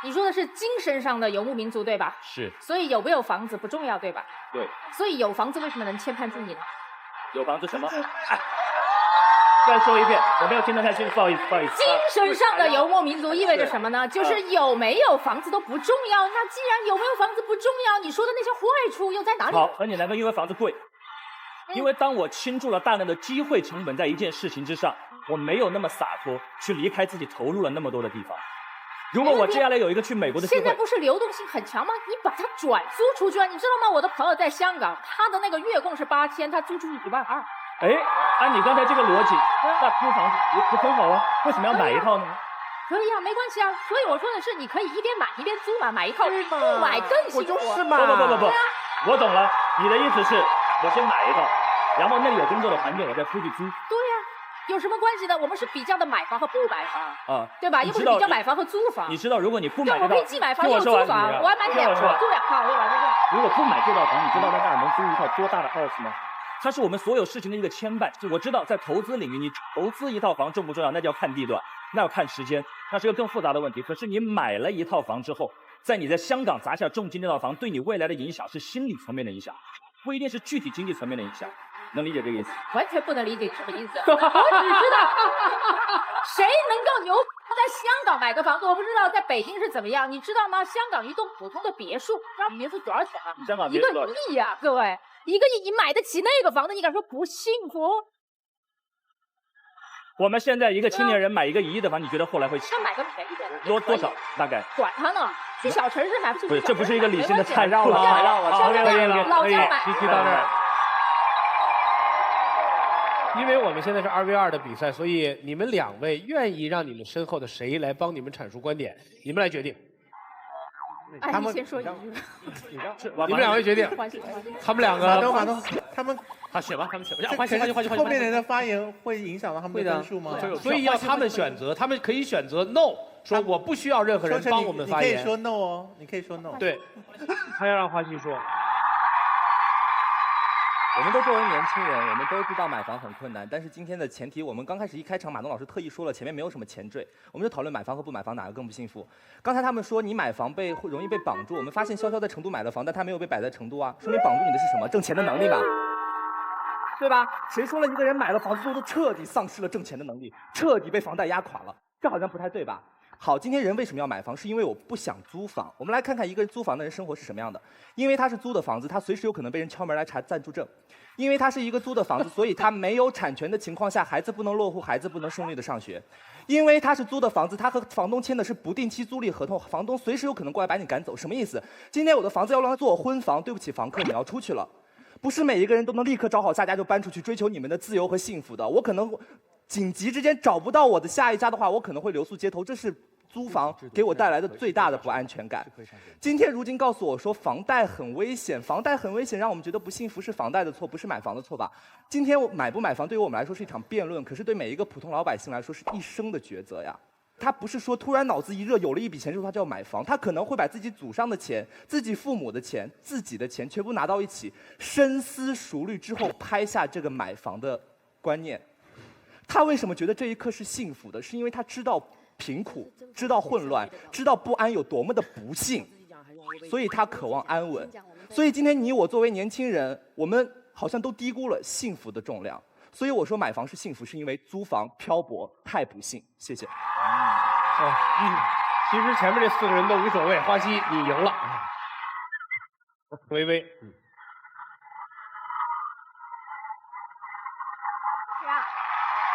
你说的是精神上的游牧民族，对吧？是。所以有没有房子不重要，对吧？对。所以有房子为什么能牵绊住你呢？有房子什么？再说一遍，我没有听得太清楚，不好意思。精神上的游牧民族意味着什么呢？就是有没有房子都不重要。那既然有没有房子不重要，你说的那些坏处又在哪里？好，很简单，因为房子贵。因为当我倾注了大量的机会成本在一件事情之上，我没有那么洒脱去离开自己投入了那么多的地方。如果我接下来有一个去美国的机会，现在不是流动性很强吗？你把它转租出去啊！你知道吗？我的朋友在香港，他的那个月供是8000，他租出去12000。哎，按你刚才这个逻辑，那租房子也很好啊，为什么要买一套呢？可以啊，没关系啊。所以我说的是，你可以一边买一边租嘛，买一套不买更幸福。我就是嘛。不，我懂了，你的意思是，我先买一套，然后那里有工作的环境，我再出去租。对呀，有什么关系呢？我们是比较的买房和不买房啊，对吧？又不是比较买房和租房。你知道，如果你不买这套，我可以既买房又租房，我还买两套，租两套，对吧？对吧？如果不买这套房，你知道在那儿能租一套多大的 house 吗？它是我们所有事情的一个牵绊。就我知道，在投资领域，你投资一套房重不重要，那就要看地段，那要看时间，那是个更复杂的问题。可是你买了一套房之后，在你在香港砸下重金那套房，对你未来的影响是心理层面的影响，不一定是具体经济层面的影响。能理解这个意思？完全不能理解什么意思。我只知道，谁能够牛在香港买个房子，我不知道在北京是怎么样，你知道吗？香港一栋普通的别墅，知道别墅多少钱吗？香港1个亿呀，各位，1个亿你买得起那个房子，你敢说不幸福？我们现在一个青年人买一个1亿的房，你觉得后来会那买个便宜的多少？大概？管他呢，去小城市买不起。不是，这不是一个理性的参绕了，让我老家买，必须到这儿。因为我们现在是2v2的比赛，所以你们2位愿意让你们身后的谁来帮你们阐述观点，你们来决定。哎，你先说一句。你们2位决定。他们2个。马东，他们选吧，他们选吧。后面人的发言会影响到他们的分数吗？所以要他们选择，他们可以选择 no， 说我不需要任何人帮我们发言。你可以说 no 哦，你可以说 no。对，他要让花溪说。我们都作为年轻人，我们都知道买房很困难，但是今天的前提，我们刚开始一开场，马东老师特意说了，前面没有什么前缀，我们就讨论买房和不买房哪个更不幸福。刚才他们说你买房会容易被绑住，我们发现潇潇在成都买了房，但他没有被摆在成都啊，说明绑住你的是什么？挣钱的能力吧，对吧？谁说了一个人买了房子之后都彻底丧失了挣钱的能力，彻底被房贷压垮了？这好像不太对吧？好，今天人为什么要买房？是因为我不想租房。我们来看看一个人租房的人生活是什么样的。因为他是租的房子，他随时有可能被人敲门来查暂住证。因为他是一个租的房子，所以他没有产权的情况下，孩子不能落户，孩子不能顺利的上学。因为他是租的房子，他和房东签的是不定期租赁合同，房东随时有可能过来把你赶走。什么意思？今天我的房子要让他做婚房，对不起房客，你要出去了。不是每一个人都能立刻找好下家就搬出去追求你们的自由和幸福的。我可能紧急之间找不到我的下一家的话，我可能会留宿街头，这是租房给我带来的最大的不安全感。今天如今告诉我说房贷很危险，房贷很危险，让我们觉得不幸福是房贷的错，不是买房的错吧？今天我买不买房对于我们来说是一场辩论，可是对每一个普通老百姓来说是一生的抉择呀。他不是说突然脑子一热有了一笔钱之后他就要买房，他可能会把自己祖上的钱、自己父母的钱、自己的钱全部拿到一起，深思熟虑之后拍下这个买房的观念。他为什么觉得这一刻是幸福的？是因为他知道贫苦，知道混乱，知道不安有多么的不幸，所以他渴望安稳。所以今天你我作为年轻人，我们好像都低估了幸福的重量。所以我说买房是幸福，是因为租房漂泊太不幸。谢谢。其实前面这4个人都无所谓，花溪你赢了。微微，是啊，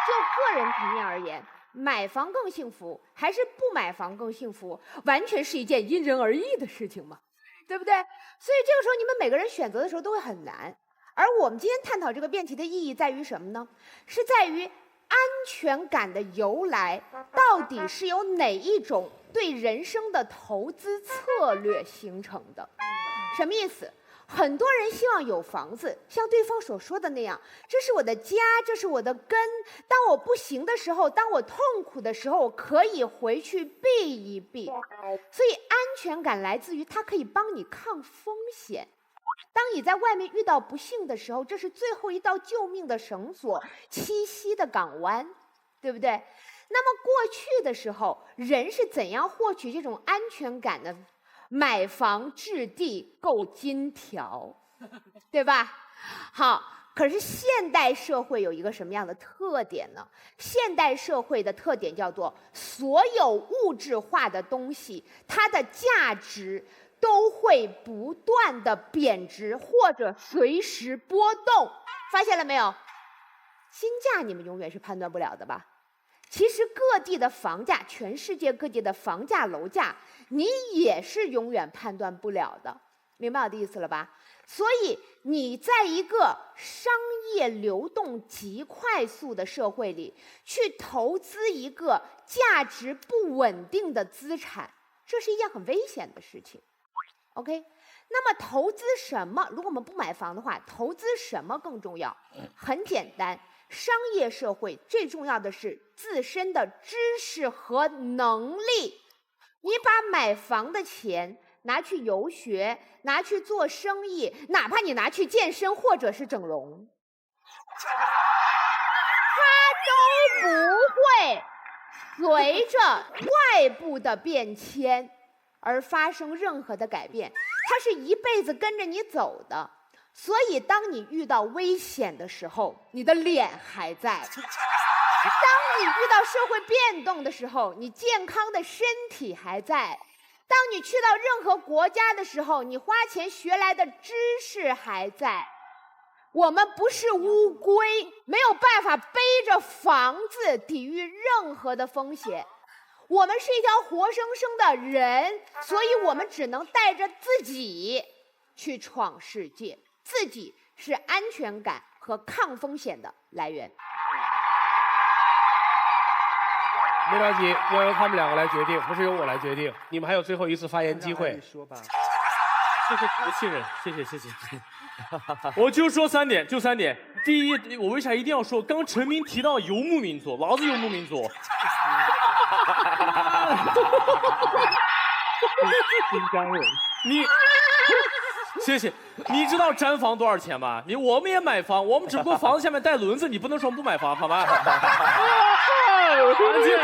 就个人层面而言，买房更幸福还是不买房更幸福，完全是一件因人而异的事情嘛，对不对？所以这个时候你们每个人选择的时候都会很难。而我们今天探讨这个辩题的意义在于什么呢？是在于安全感的由来到底是由哪一种对人生的投资策略形成的？什么意思？很多人希望有房子，像对方所说的那样，这是我的家，这是我的根。当我不行的时候，当我痛苦的时候，我可以回去避一避。所以安全感来自于它可以帮你抗风险。当你在外面遇到不幸的时候，这是最后一道救命的绳索，栖息的港湾，对不对？那么过去的时候，人是怎样获取这种安全感的？买房置地购金条，对吧？好，可是现代社会有一个什么样的特点呢？现代社会的特点叫做所有物质化的东西，它的价值都会不断的贬值或者随时波动，发现了没有？金价你们永远是判断不了的吧？其实各地的房价，全世界各地的房价楼价，你也是永远判断不了的，明白我的意思了吧？所以你在一个商业流动极快速的社会里，去投资一个价值不稳定的资产，这是一件很危险的事情。OK， 那么投资什么？如果我们不买房的话，投资什么更重要？很简单，商业社会最重要的是自身的知识和能力。你把买房的钱拿去游学，拿去做生意，哪怕你拿去健身或者是整容，它都不会随着外部的变迁而发生任何的改变，它是一辈子跟着你走的。所以当你遇到危险的时候，你的脸还在；当你遇到社会变动的时候，你健康的身体还在；当你去到任何国家的时候，你花钱学来的知识还在。我们不是乌龟，没有办法背着房子抵御任何的风险。我们是一条活生生的人，所以我们只能带着自己去闯世界，自己是安全感和抗风险的来源。没着急，要由他们两个来决定，不是由我来决定。你们还有最后一次发言机会。说吧。谢谢你的信任，谢谢。我就说3点，就3点。第一，我为啥一定要说？刚陈明提到游牧民族，老子游牧民族。新疆人，你，谢谢。你知道毡房多少钱吗？我们也买房，我们只不过房子下面带轮子，你不能说不买房，好吗？安静。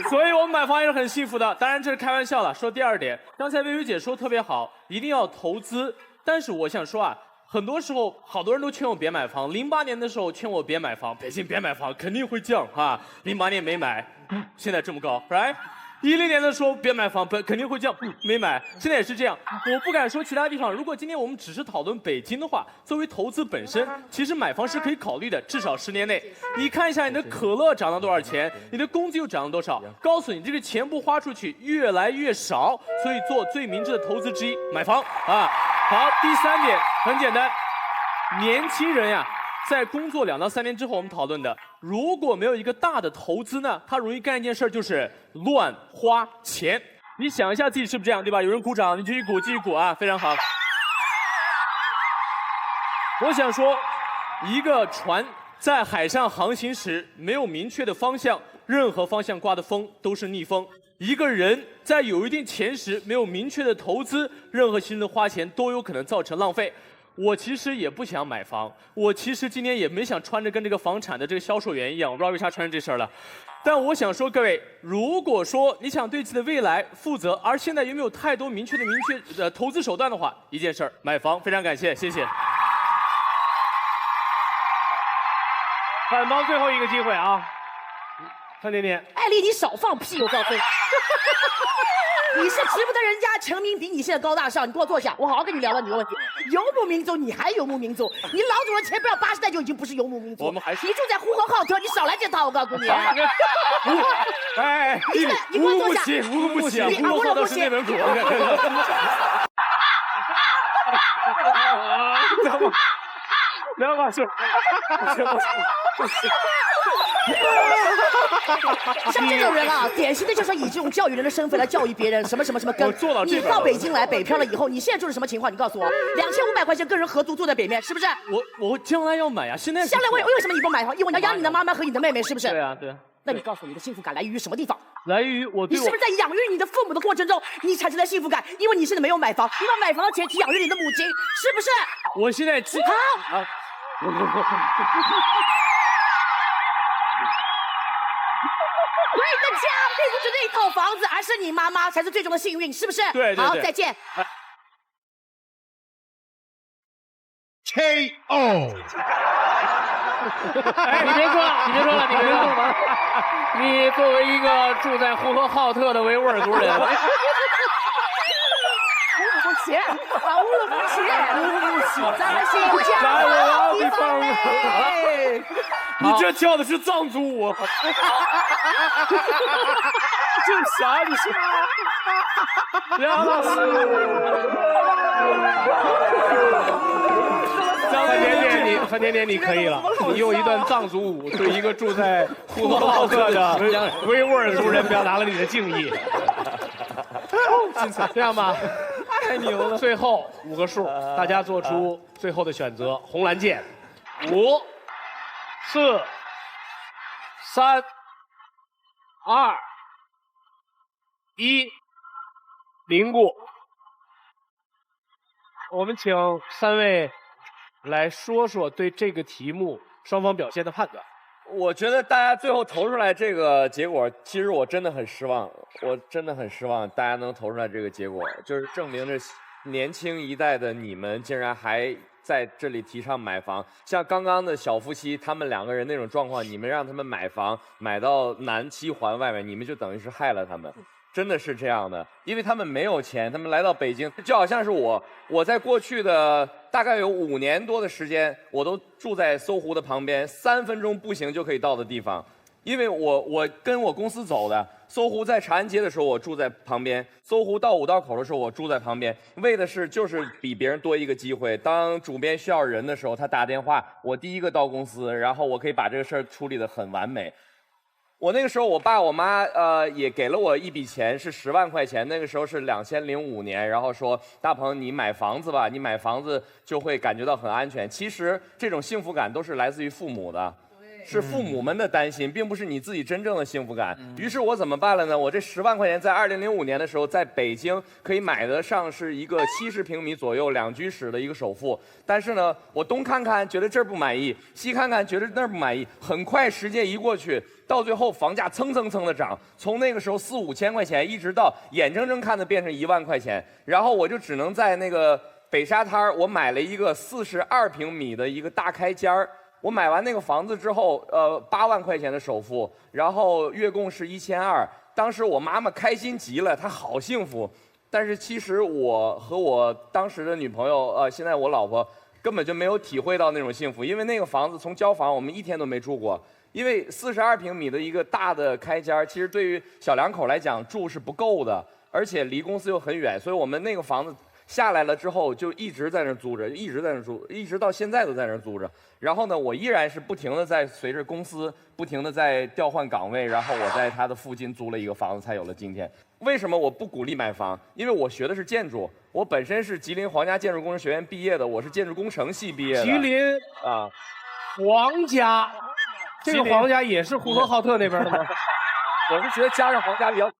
所以我们买房也是很幸福的，当然这是开玩笑了。说第二点，刚才薇薇姐说特别好，一定要投资。但是我想说啊，很多时候好多人都劝我别买房。08年的时候劝我别买房，北京别买房，肯定会降哈。08年没买，现在这么高 ，right？10年的时候别买房，肯定会降，没买，现在也是这样。我不敢说其他地方。如果今天我们只是讨论北京的话，作为投资本身，其实买房是可以考虑的，至少10年内。你看一下你的可乐涨了多少钱，你的工资又涨了多少，告诉你这个钱不花出去越来越少，所以做最明智的投资之一，买房啊。好，第3点很简单，年轻人呀。在工作2到3年之后，我们讨论的，如果没有一个大的投资呢，他容易干一件事，就是乱花钱。你想一下自己是不是这样，对吧？有人鼓掌，你继续鼓，继续鼓啊，非常好。我想说，一个船在海上航行时没有明确的方向，任何方向刮的风都是逆风。一个人在有一定钱时没有明确的投资，任何形式的花钱都有可能造成浪费。我其实也不想买房，我其实今天也没想穿着跟这个房产的这个销售员一样，我不知道为啥穿成这身了。但我想说，各位，如果说你想对自己的未来负责，而现在又没有太多明确的投资手段的话，一件事儿，买房。非常感谢，谢谢。反方最后一个机会啊，范甜甜。艾丽，你少放屁！我告诉你。你是值不得人家陈明比你现在高大上，你给我坐下，我好好跟你聊聊你的问题。游牧民族，你还游牧民族？你老祖宗前不要80代就已经不是游牧民族。我们还是你住在呼和浩特，你少来这套，我告诉你。哎，你给我坐下。无故不起，呼和浩特是内蒙古。两把手。像这种人啊，典型的就是以这种教育人的身份来教育别人，什么跟。你到北京来，北漂了以后，你现在住是什么情况？你告诉我，2500块钱跟人合租住在北面，是不是？我将来要买呀，现在。将来为什么你不买房？因为你要养你的妈妈和你的妹妹，是不是？对啊。那你告诉我，你的幸福感来源于什么地方？来源于我。你是不是在养育你的父母的过程中，你产生了幸福感？因为你现在没有买房，你把买房的钱去养育你的母亲，是不是？我现在好。不是你的家，并不是那一套房子，而是你妈妈才是最终的幸运，是不是？对。好，再见。KO。哎，你别说了，你作为一个住在呼和浩特的维吾尔族人，乌鲁木齐，在新疆地方嘞。你这叫的是藏族舞。这啥？你是梁老师。范甜甜，你可以了。你用一段藏族舞对一个住在呼和浩特的维吾尔族人表达了你的敬意。这样吧，太牛了！最后5个数，大家做出最后的选择。红蓝键，5、4、3、2、1，凝固。我们请3位来说说对这个题目双方表现的判断。我觉得大家最后投出来这个结果，其实我真的很失望，我真的很失望，大家能投出来这个结果，就是证明着年轻一代的你们竟然还在这里提倡买房。像刚刚的小夫妻，他们2个人那种状况，你们让他们买房买到南7环外面，你们就等于是害了他们。真的是这样的，因为他们没有钱，他们来到北京，就好像是我在过去的大概有5年多的时间，我都住在搜狐的旁边，3分钟步行就可以到的地方。因为我跟我公司走的，搜狐在长安街的时候我住在旁边，搜狐到5道口的时候我住在旁边，为的是就是比别人多一个机会。当主编需要人的时候，他打电话，我第一个到公司，然后我可以把这个事儿处理得很完美。我那个时候，我爸我妈也给了我一笔钱，是10万块钱。那个时候是2005年，然后说大鹏你买房子吧，你买房子就会感觉到很安全。其实这种幸福感都是来自于父母的，是父母们的担心，并不是你自己真正的幸福感。于是我怎么办了呢？我这10万块钱在2005年的时候，在北京可以买得上是一个70平米左右2居室的一个首付。但是呢，我东看看觉得这儿不满意，西看看觉得那儿不满意。很快时间一过去，到最后房价蹭蹭蹭的涨，从那个时候4、5千块钱，一直到眼睁睁看着变成1万块钱。然后我就只能在那个北沙滩，我买了一个42平米的一个大开间儿。我买完那个房子之后，8万块钱的首付，然后月供是1200。当时我妈妈开心极了，她好幸福。但是其实我和我当时的女朋友，现在我老婆，根本就没有体会到那种幸福，因为那个房子从交房我们1天都没住过。因为42平米的一个大的开间，其实对于小2口来讲住是不够的，而且离公司又很远，所以我们那个房子下来了之后就一直在那租着，一直在那住，一直到现在都在那租着。然后呢，我依然是不停的在随着公司不停的在调换岗位，然后我在它的附近租了一个房子，才有了今天。为什么我不鼓励买房？因为我学的是建筑，我本身是吉林皇家建筑工程学院毕业的，我是建筑工程系毕业的。吉林啊，皇家，这个皇家也是呼和浩特那边的吗？我是觉得加上皇家比较。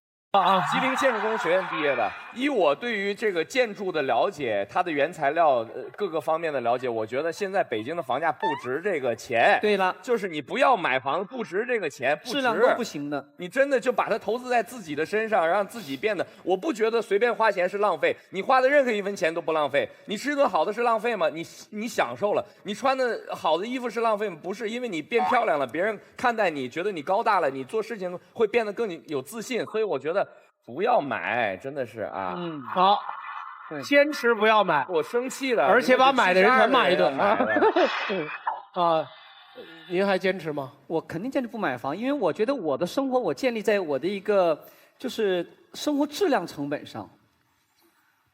吉林建筑工程学院毕业的。以我对于这个建筑的了解，它的原材料各个方面的了解，我觉得现在北京的房价不值这个钱。对了，就是你不要买房子，不值这个钱，不值，质量都不行的。你真的就把它投资在自己的身上，让自己变得，我不觉得随便花钱是浪费，你花的任何1分钱都不浪费。你吃一顿好的是浪费吗？你享受了，你穿的好的衣服是浪费吗？不是，因为你变漂亮了，别人看待你觉得你高大了，你做事情会变得更有自信。所以我觉得。不要买，真的是啊。好，坚持不要买。我生气了，而且把买的人全骂一顿。啊，您还坚持吗？我肯定坚持不买房，因为我觉得我的生活我建立在我的一个就是生活质量成本上。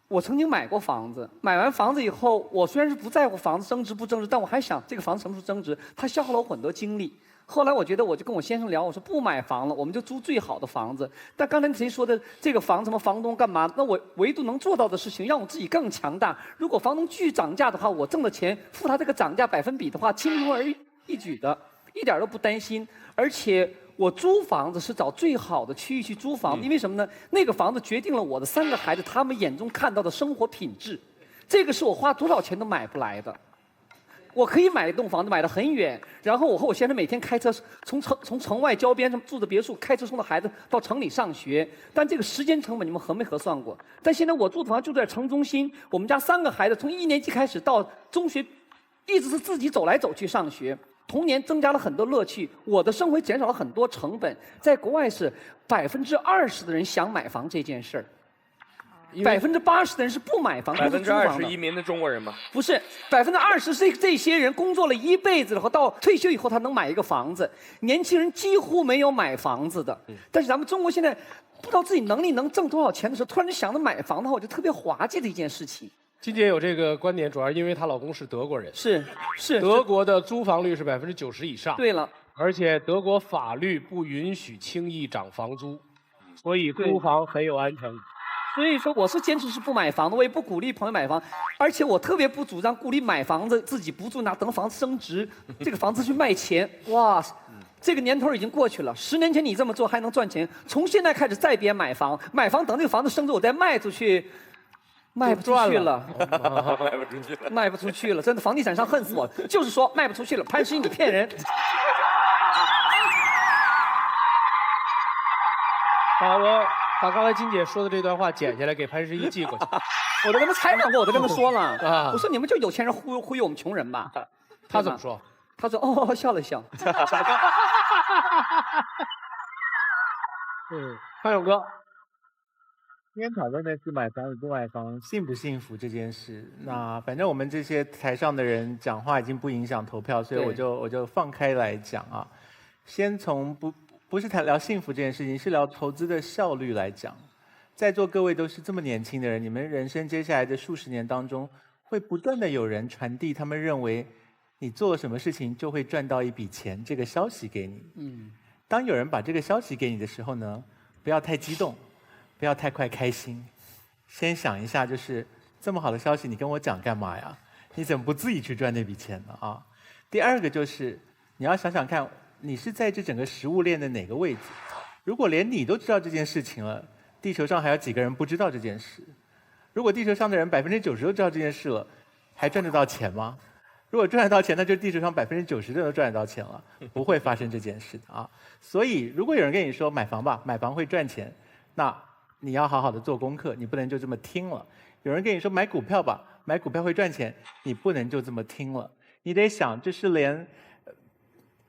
我曾经买过房子，买完房子以后，我虽然是不在乎房子增值不增值，但我还想这个房子什么时候增值，它消耗了我很多精力。后来我觉得，我就跟我先生聊，我说不买房了，我们就租最好的房子。但刚才谁说的这个房子什么房东干嘛？那我唯独能做到的事情，让我自己更强大。如果房东继续涨价的话，我挣的钱付他这个涨价百分比的话，轻松而易举的，一点都不担心。而且我租房子是找最好的区域去租房子，因为什么呢？那个房子决定了我的3个孩子他们眼中看到的生活品质，这个是我花多少钱都买不来的。我可以买一栋房子，买得很远，然后我和我先生每天开车从城外郊边上住的别墅，开车送的孩子到城里上学。但这个时间成本你们核没核算过？但现在我住的房就在城中心，我们家3个孩子从1年级开始到中学，一直是自己走来走去上学。童年增加了很多乐趣，我的生活减少了很多成本。在国外是20%的人想买房这件事儿。80%的人是不买房，都是租房的。20%移民的中国人吗？不是，20%是这些人工作了一辈子，然后到退休以后他能买一个房子。年轻人几乎没有买房子的。但是咱们中国现在不知道自己能力能挣多少钱的时候，突然就想着买房的话，我就特别滑稽的一件事情。金姐有这个观点，主要因为她老公是德国人，是，德国的租房率是90%以上。对了，而且德国法律不允许轻易涨房租，所以租房很有安全感。所以说，我是坚持是不买房的，我也不鼓励朋友买房，而且我特别不主张鼓励买房子自己不住，等房子升值，这个房子去卖钱。哇，这个年头已经过去了，10年前你这么做还能赚钱，从现在开始再别买房，等这个房子升值我再卖出去。卖不出去了，卖不出去了，卖不出去了，真的，房地产商恨死我，就是说卖不出去了，潘石屹你骗人。好，我把刚才金姐说的这段话剪下来给潘石屹寄过去。我都跟他采访过，我都跟他说了啊，我说你们就有钱人忽悠我们穷人吧。他怎么说？他说哦，笑了笑。潘勇哥。今天讨论的是买房与不买房、幸不幸福这件事。那反正我们这些台上的人讲话已经不影响投票，所以我就放开来讲啊。先从不是聊幸福这件事情，是聊投资的效率来讲。在座各位都是这么年轻的人，你们人生接下来的数十年当中，会不断的有人传递他们认为你做了什么事情就会赚到一笔钱这个消息给你。当有人把这个消息给你的时候呢，不要太激动。不要太快开心，先想一下，就是这么好的消息，你跟我讲干嘛呀？你怎么不自己去赚那笔钱呢？啊！第二个就是你要想想看，你是在这整个食物链的哪个位置？如果连你都知道这件事情了，地球上还有几个人不知道这件事？如果地球上的人90%都知道这件事了，还赚得到钱吗？如果赚得到钱，那就地球上90%的都赚得到钱了，不会发生这件事的啊！所以，如果有人跟你说买房吧，买房会赚钱，那你要好好的做功课，你不能就这么听了。有人跟你说买股票吧，买股票会赚钱，你不能就这么听了。你得想，这是连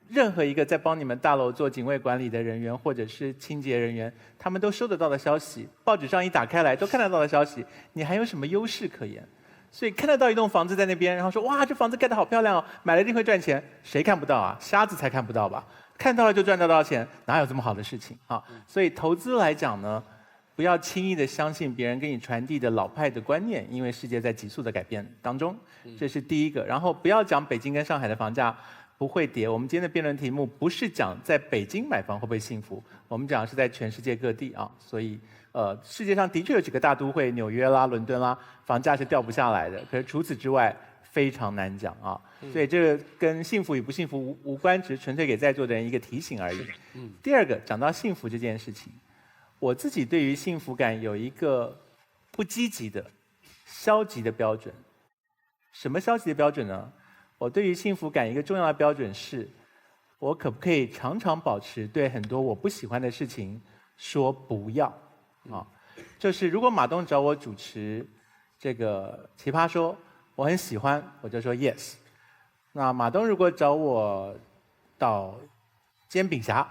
任何一个在帮你们大楼做警卫管理的人员或者是清洁人员，他们都收得到的消息，报纸上一打开来都看得到的消息，你还有什么优势可言？所以看得到一栋房子在那边，然后说哇，这房子盖得好漂亮哦，买了一定会赚钱，谁看不到啊？瞎子才看不到吧？看到了就赚得到钱，哪有这么好的事情啊？所以投资来讲呢，不要轻易的相信别人给你传递的老派的观念，因为世界在急速的改变当中，这是第一个。然后不要讲北京跟上海的房价不会跌。我们今天的辩论题目不是讲在北京买房会不会幸福，我们讲的是在全世界各地啊。所以世界上的确有几个大都会，纽约啦、伦敦啦，房价是掉不下来的。可是除此之外，非常难讲啊。所以这个跟幸福与不幸福无关，只是纯粹给在座的人一个提醒而已。第二个，讲到幸福这件事情。我自己对于幸福感有一个不积极的、消极的标准。什么消极的标准呢？我对于幸福感一个重要的标准是，我可不可以常常保持对很多我不喜欢的事情说不要啊？就是如果马东找我主持这个奇葩说，我很喜欢，我就说 yes。那马东如果找我导煎饼侠，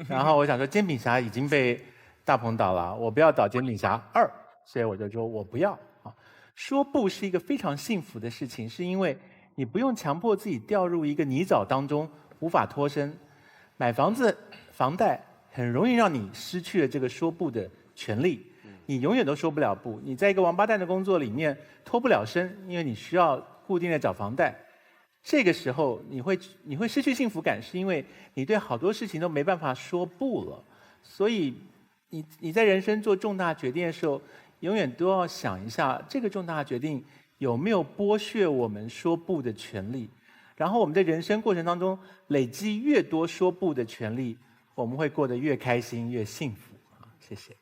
然后我想说煎饼侠已经被大鹏导了，我不要导煎饼侠2，所以我就说我不要啊。说不是一个非常幸福的事情，是因为你不用强迫自己掉入一个泥沼当中无法脱身。买房子、房贷很容易让你失去了这个说不的权利，你永远都说不了不。你在一个王八蛋的工作里面脱不了身，因为你需要固定的找房贷。这个时候你会失去幸福感，是因为你对好多事情都没办法说不了。所以你在人生做重大决定的时候，永远都要想一下，这个重大决定有没有剥削我们说不的权利。然后我们在人生过程当中累积越多说不的权利，我们会过得越开心越幸福。谢谢。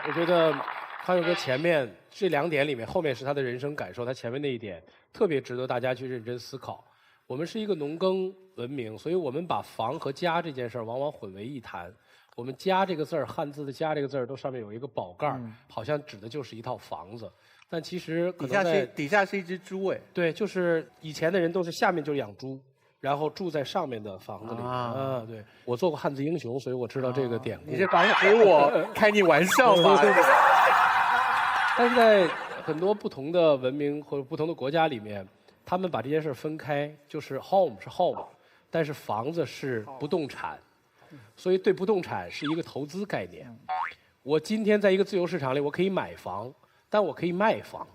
我觉得康永哥前面这2点里面，后面是他的人生感受，他前面那一点特别值得大家去认真思考。我们是一个农耕文明，所以我们把房和家这件事儿往往混为一谈。我们家这个字儿，汉字的家这个字儿，都上面有一个宝盖儿，好像指的就是一套房子。但其实可能底下是一只猪哎。对，就是以前的人都是下面就养猪，然后住在上面的房子里。对，我做过汉字英雄，所以我知道这个典故。你是防止我开你玩笑吗？但是在很多不同的文明或者不同的国家里面，他们把这件事分开，就是 home 是 home， 但是房子是不动产，所以对不动产是一个投资概念。我今天在一个自由市场里，我可以买房，但我可以卖房，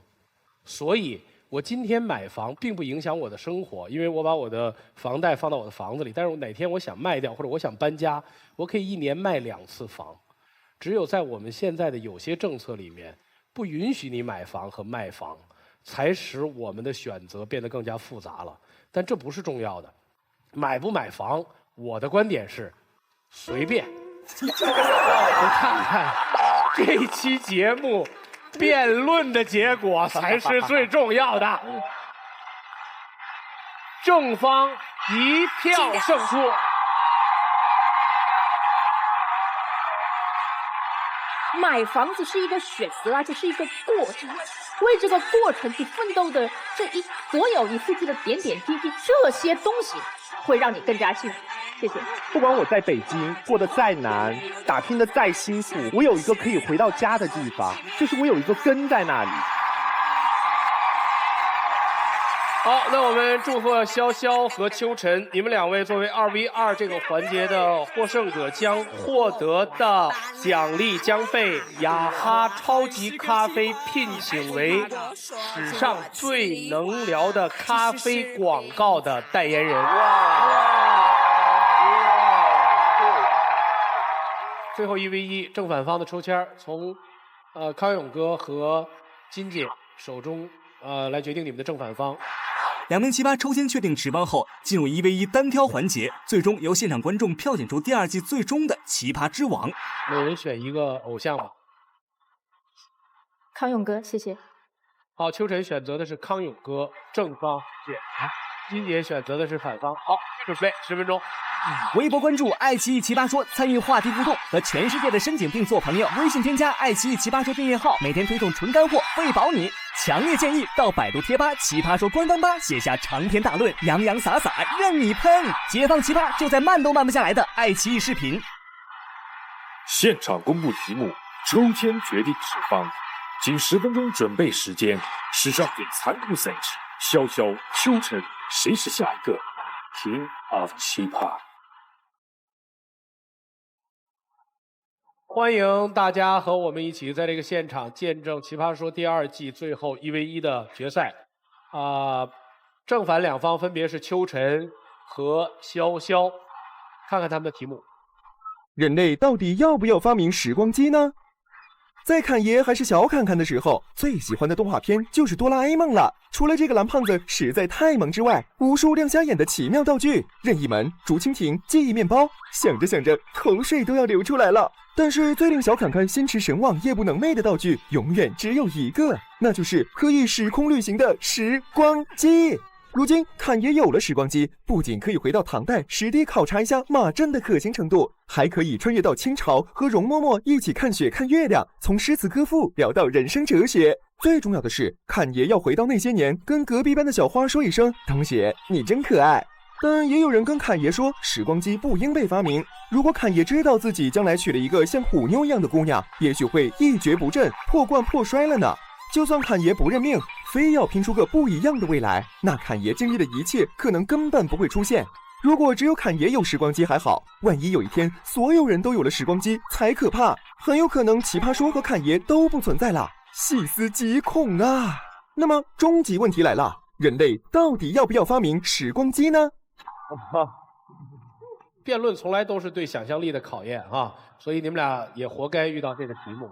所以我今天买房并不影响我的生活，因为我把我的房贷放到我的房子里。但是哪天我想卖掉，或者我想搬家，我可以一年卖2次房。只有在我们现在的有些政策里面，不允许你买房和卖房，才使我们的选择变得更加复杂了。但这不是重要的，买不买房，我的观点是随便。我看看这期节目辩论的结果才是最重要的。正方一票胜出。买房子是一个选择，而且是一个过程，为这个过程去奋斗的所有你付出的点点滴滴，这些东西会让你更加幸福。谢谢。不管我在北京过得再难，打拼得再辛苦，我有一个可以回到家的地方，就是我有一个根在那里。好，那我们祝贺潇潇和秋晨，你们2位作为2v2这个环节的获胜者，将获得的奖励将被雅哈超级咖啡聘请为史上最能聊的咖啡广告的代言人。最后1v1正反方的抽签，从康永哥和金姐手中来决定你们的正反方。2名奇葩抽签确定持方后，进入1v1单挑环节，最终由现场观众票选出第2季最终的奇葩之王。每人选一个偶像吧。康永哥，谢谢。好，秋晨选择的是康永哥，正方金姐选择的是反方。好，准备10分钟。微博关注爱奇艺奇葩说，参与话题互动，和全世界的深井病做朋友。微信添加爱奇艺奇葩说订阅号，每天推送纯干货，喂饱你。强烈建议到百度贴吧奇葩说官方吧写下长篇大论，洋洋洒洒任你喷。解放奇葩就在慢都慢不下来的爱奇艺视频。现场公布题目，抽签决定持方，仅10分钟准备时间。史上最残酷赛制，潇潇、秋晨，谁是下一个 King of 奇葩？欢迎大家和我们一起在这个现场见证《奇葩说》第2季最后1v1的决赛。正反两方分别是秋晨和潇潇，看看他们的题目。人类到底要不要发明时光机呢？在侃爷还是小侃侃的时候，最喜欢的动画片就是哆啦 A 梦了。除了这个蓝胖子实在太萌之外，无数亮瞎眼的奇妙道具，任意门、竹蜻蜓、记忆面包，想着想着口水都要流出来了。但是最令小侃侃心驰神往、夜不能寐的道具，永远只有一个，那就是可以时空旅行的时光机。如今侃爷有了时光机，不仅可以回到唐代实地考察一下马震的可行程度，还可以穿越到清朝和容嬷嬷一起看雪看月亮，从诗词歌赋聊到人生哲学。最重要的是，侃爷要回到那些年，跟隔壁班的小花说一声同学你真可爱。但也有人跟侃爷说，时光机不应被发明。如果侃爷知道自己将来娶了一个像虎妞一样的姑娘，也许会一蹶不振，破罐破摔了呢。就算侃爷不认命，非要拼出个不一样的未来，那侃爷经历的一切可能根本不会出现。如果只有侃爷有时光机还好，万一有一天所有人都有了时光机才可怕，很有可能奇葩说和侃爷都不存在了，细思极恐啊！那么终极问题来了，人类到底要不要发明时光机呢？辩论从来都是对想象力的考验啊，所以你们俩也活该遇到这个题目。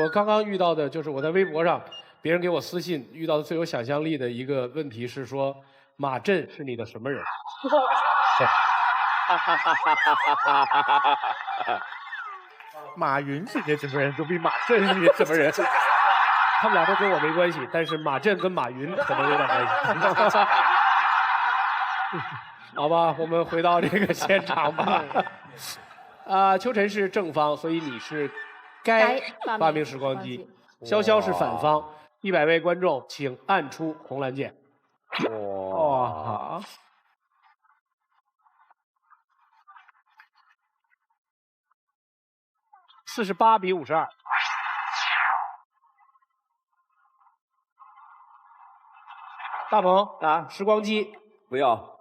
我刚刚遇到的就是我在微博上，别人给我私信遇到的最有想象力的一个问题是说，马震是你的什么人？马云是你什么人，都比马震是你什么人？他们俩都跟我没关系，但是马震跟马云可能有点关系。好吧，我们回到这个现场吧。秋晨是正方，所以你是该发明时光机。潇潇是反方，100位观众请按出红蓝键。哇！48比52。大鹏啊，时光机不要，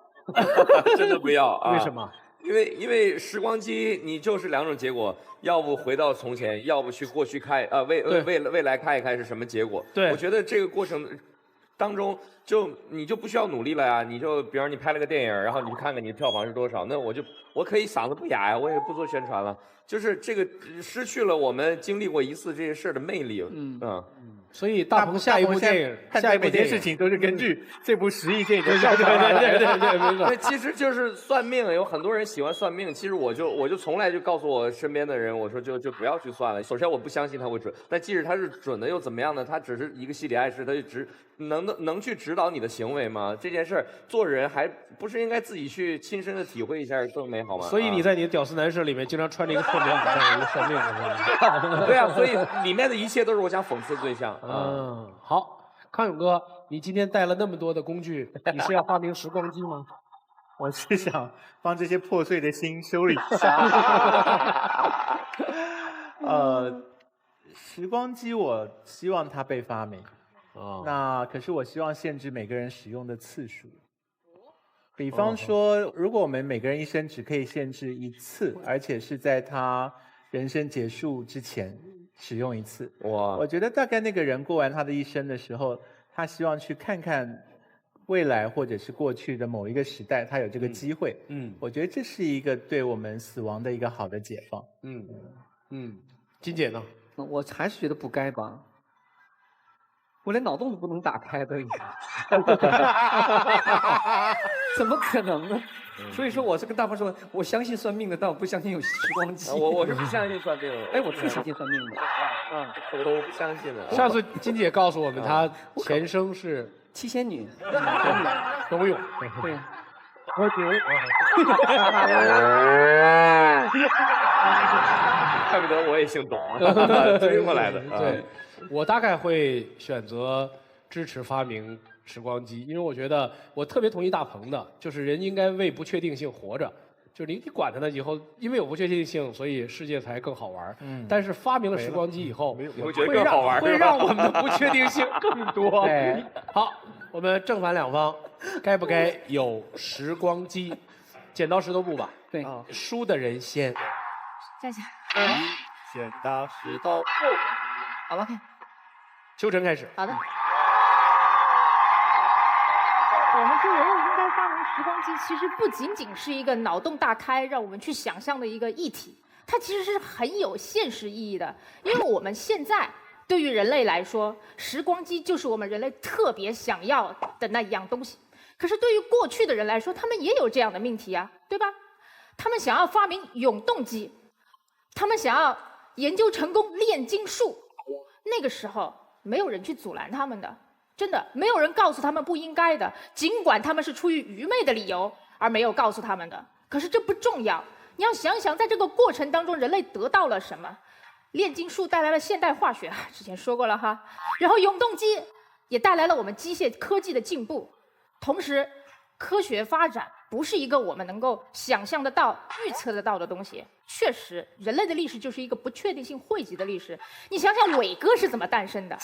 真的不要啊！为什么？因为时光机你就是两种结果，要不回到从前，要不去过去看未来看一看是什么结果。对，我觉得这个过程当中你就不需要努力了呀，你就比如你拍了个电影，然后你看看你的票房是多少，那我可以嗓子不哑呀，我也不做宣传了，就是这个失去了我们经历过一次这些事的魅力。所以大鹏下一部电影，下一部电影事情都是根据这部10亿电影的上对，没错。那其实就是算命，有很多人喜欢算命。其实我就从来就告诉我身边的人，我说就不要去算了。首先我不相信它会准，但即使它是准的又怎么样呢？它只是一个心理暗示，它就能去指导你的行为吗？这件事儿做人还不是应该自己去亲身的体会一下更美好吗？所以你在你的屌丝男社里面经常穿着一个透明耳罩，一个算命的。对啊，所以里面的一切都是我想讽刺的对象。好，康永哥，你今天带了那么多的工具，你是要发明时光机吗？我是想帮这些破碎的心修理一下。时光机我希望它被发明。那可是我希望限制每个人使用的次数。比方说，如果我们每个人一生只可以限制1次，而且是在他人生结束之前使用1次，我觉得大概那个人过完他的一生的时候，他希望去看看未来或者是过去的某一个时代，他有这个机会。我觉得这是一个对我们死亡的一个好的解放。金姐呢？我还是觉得不该吧。我连脑洞都不能打开的，怎么可能呢？所以说我是跟大鹏说，我相信算命的，但我不相信有时光机。我是不相信算命的。哎，我最相信算命的。我都不相信的。上次金姐告诉我们，她前生是七仙女，游泳。对。喝酒。怪不得我也姓董，追过来的。对。我大概会选择支持发明时光机，因为我觉得我特别同意大鹏的，就是人应该为不确定性活着，就是你管它呢，以后因为有不确定性，所以世界才更好玩。但是发明了时光机以后，你会觉得更好玩，会让我们的不确定性更多。好，我们正反两方，该不该有时光机？剪刀石头布吧。对，输的人先。站起来。剪刀石头布。好吧。秋晨开始。好的。我们说人类应该发明时光机，其实不仅仅是一个脑洞大开，让我们去想象的一个议题，它其实是很有现实意义的。因为我们现在对于人类来说，时光机就是我们人类特别想要的那一样东西。可是对于过去的人来说，他们也有这样的命题啊，对吧？他们想要发明永动机，他们想要研究成功炼金术。那个时候没有人去阻拦他们的，真的没有人告诉他们不应该的，尽管他们是出于愚昧的理由而没有告诉他们的。可是这不重要，你要想想在这个过程当中人类得到了什么。炼金术带来了现代化学，之前说过了哈，然后永动机也带来了我们机械科技的进步。同时科学发展不是一个我们能够想象得到、预测得到的东西。确实，人类的历史就是一个不确定性汇集的历史。你想想伟哥是怎么诞生的？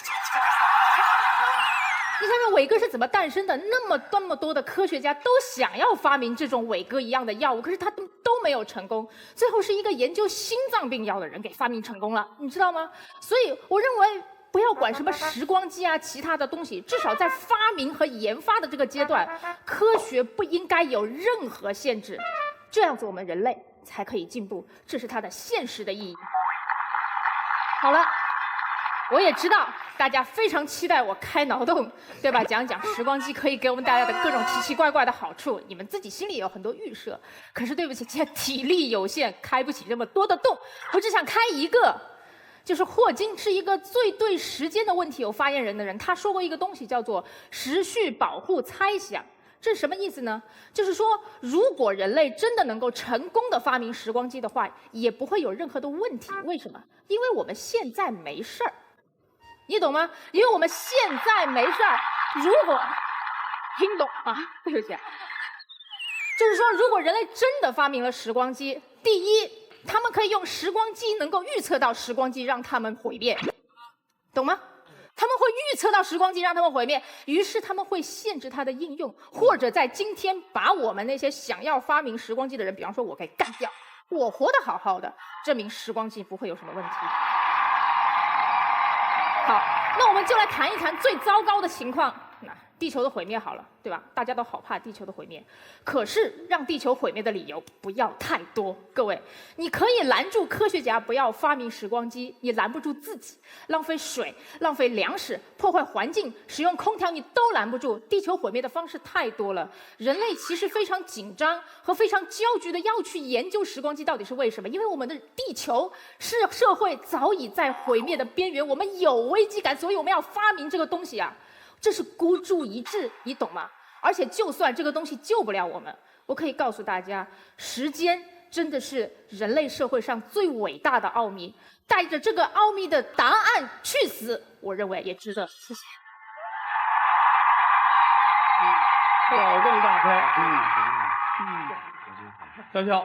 你想想伟哥是怎么诞生的？那么多的科学家都想要发明这种伟哥一样的药物，可是他都没有成功。最后是一个研究心脏病药的人给发明成功了，你知道吗？所以我认为，不要管什么时光机啊，其他的东西，至少在发明和研发的这个阶段，科学不应该有任何限制，这样子我们人类才可以进步，这是它的现实的意义。好了，我也知道大家非常期待我开脑洞，对吧？讲讲时光机可以给我们带来的各种奇奇怪怪的好处，你们自己心里也有很多预设。可是对不起，现在体力有限，开不起这么多的洞，我只想开一个。就是霍金是一个最对时间的问题有发言人的人，他说过一个东西叫做时序保护猜想。这是什么意思呢？就是说，如果人类真的能够成功的发明时光机的话，也不会有任何的问题。为什么？因为我们现在没事儿，你懂吗？因为我们现在没事儿。如果听懂啊，对不起，就是说，如果人类真的发明了时光机，第一，他们可以用时光机能够预测到时光机让他们毁灭，懂吗？他们会预测到时光机让他们毁灭，于是他们会限制它的应用，或者在今天把我们那些想要发明时光机的人，比方说我给干掉，我活得好好的，证明时光机不会有什么问题。好，那我们就来谈一谈最糟糕的情况。那地球的毁灭好了，对吧？大家都好怕地球的毁灭，可是让地球毁灭的理由不要太多。各位，你可以拦住科学家不要发明时光机，你拦不住自己。浪费水、浪费粮食、破坏环境、使用空调，你都拦不住。地球毁灭的方式太多了，人类其实非常紧张和非常焦急的要去研究时光机到底是为什么？因为我们的地球社会早已在毁灭的边缘，我们有危机感，所以我们要发明这个东西啊。这是孤注一掷，你懂吗？而且就算这个东西救不了我们，我可以告诉大家，时间真的是人类社会上最伟大的奥秘。带着这个奥秘的答案去死，我认为也值得。谢谢。脑洞大开。潇潇，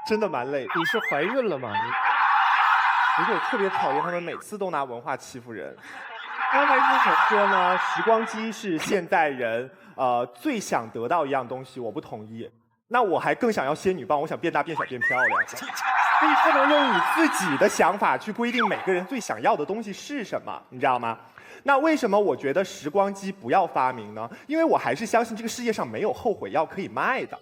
真的蛮累的。你是怀孕了吗？不是，我特别讨厌他们每次都拿文化欺负人。刚才朱晨说呢，时光机是现代人最想得到一样东西，我不同意。那我还更想要仙女棒，我想变大变小变漂亮。你不能用你自己的想法去规定每个人最想要的东西是什么，你知道吗？那为什么我觉得时光机不要发明呢？因为我还是相信这个世界上没有后悔药可以卖的。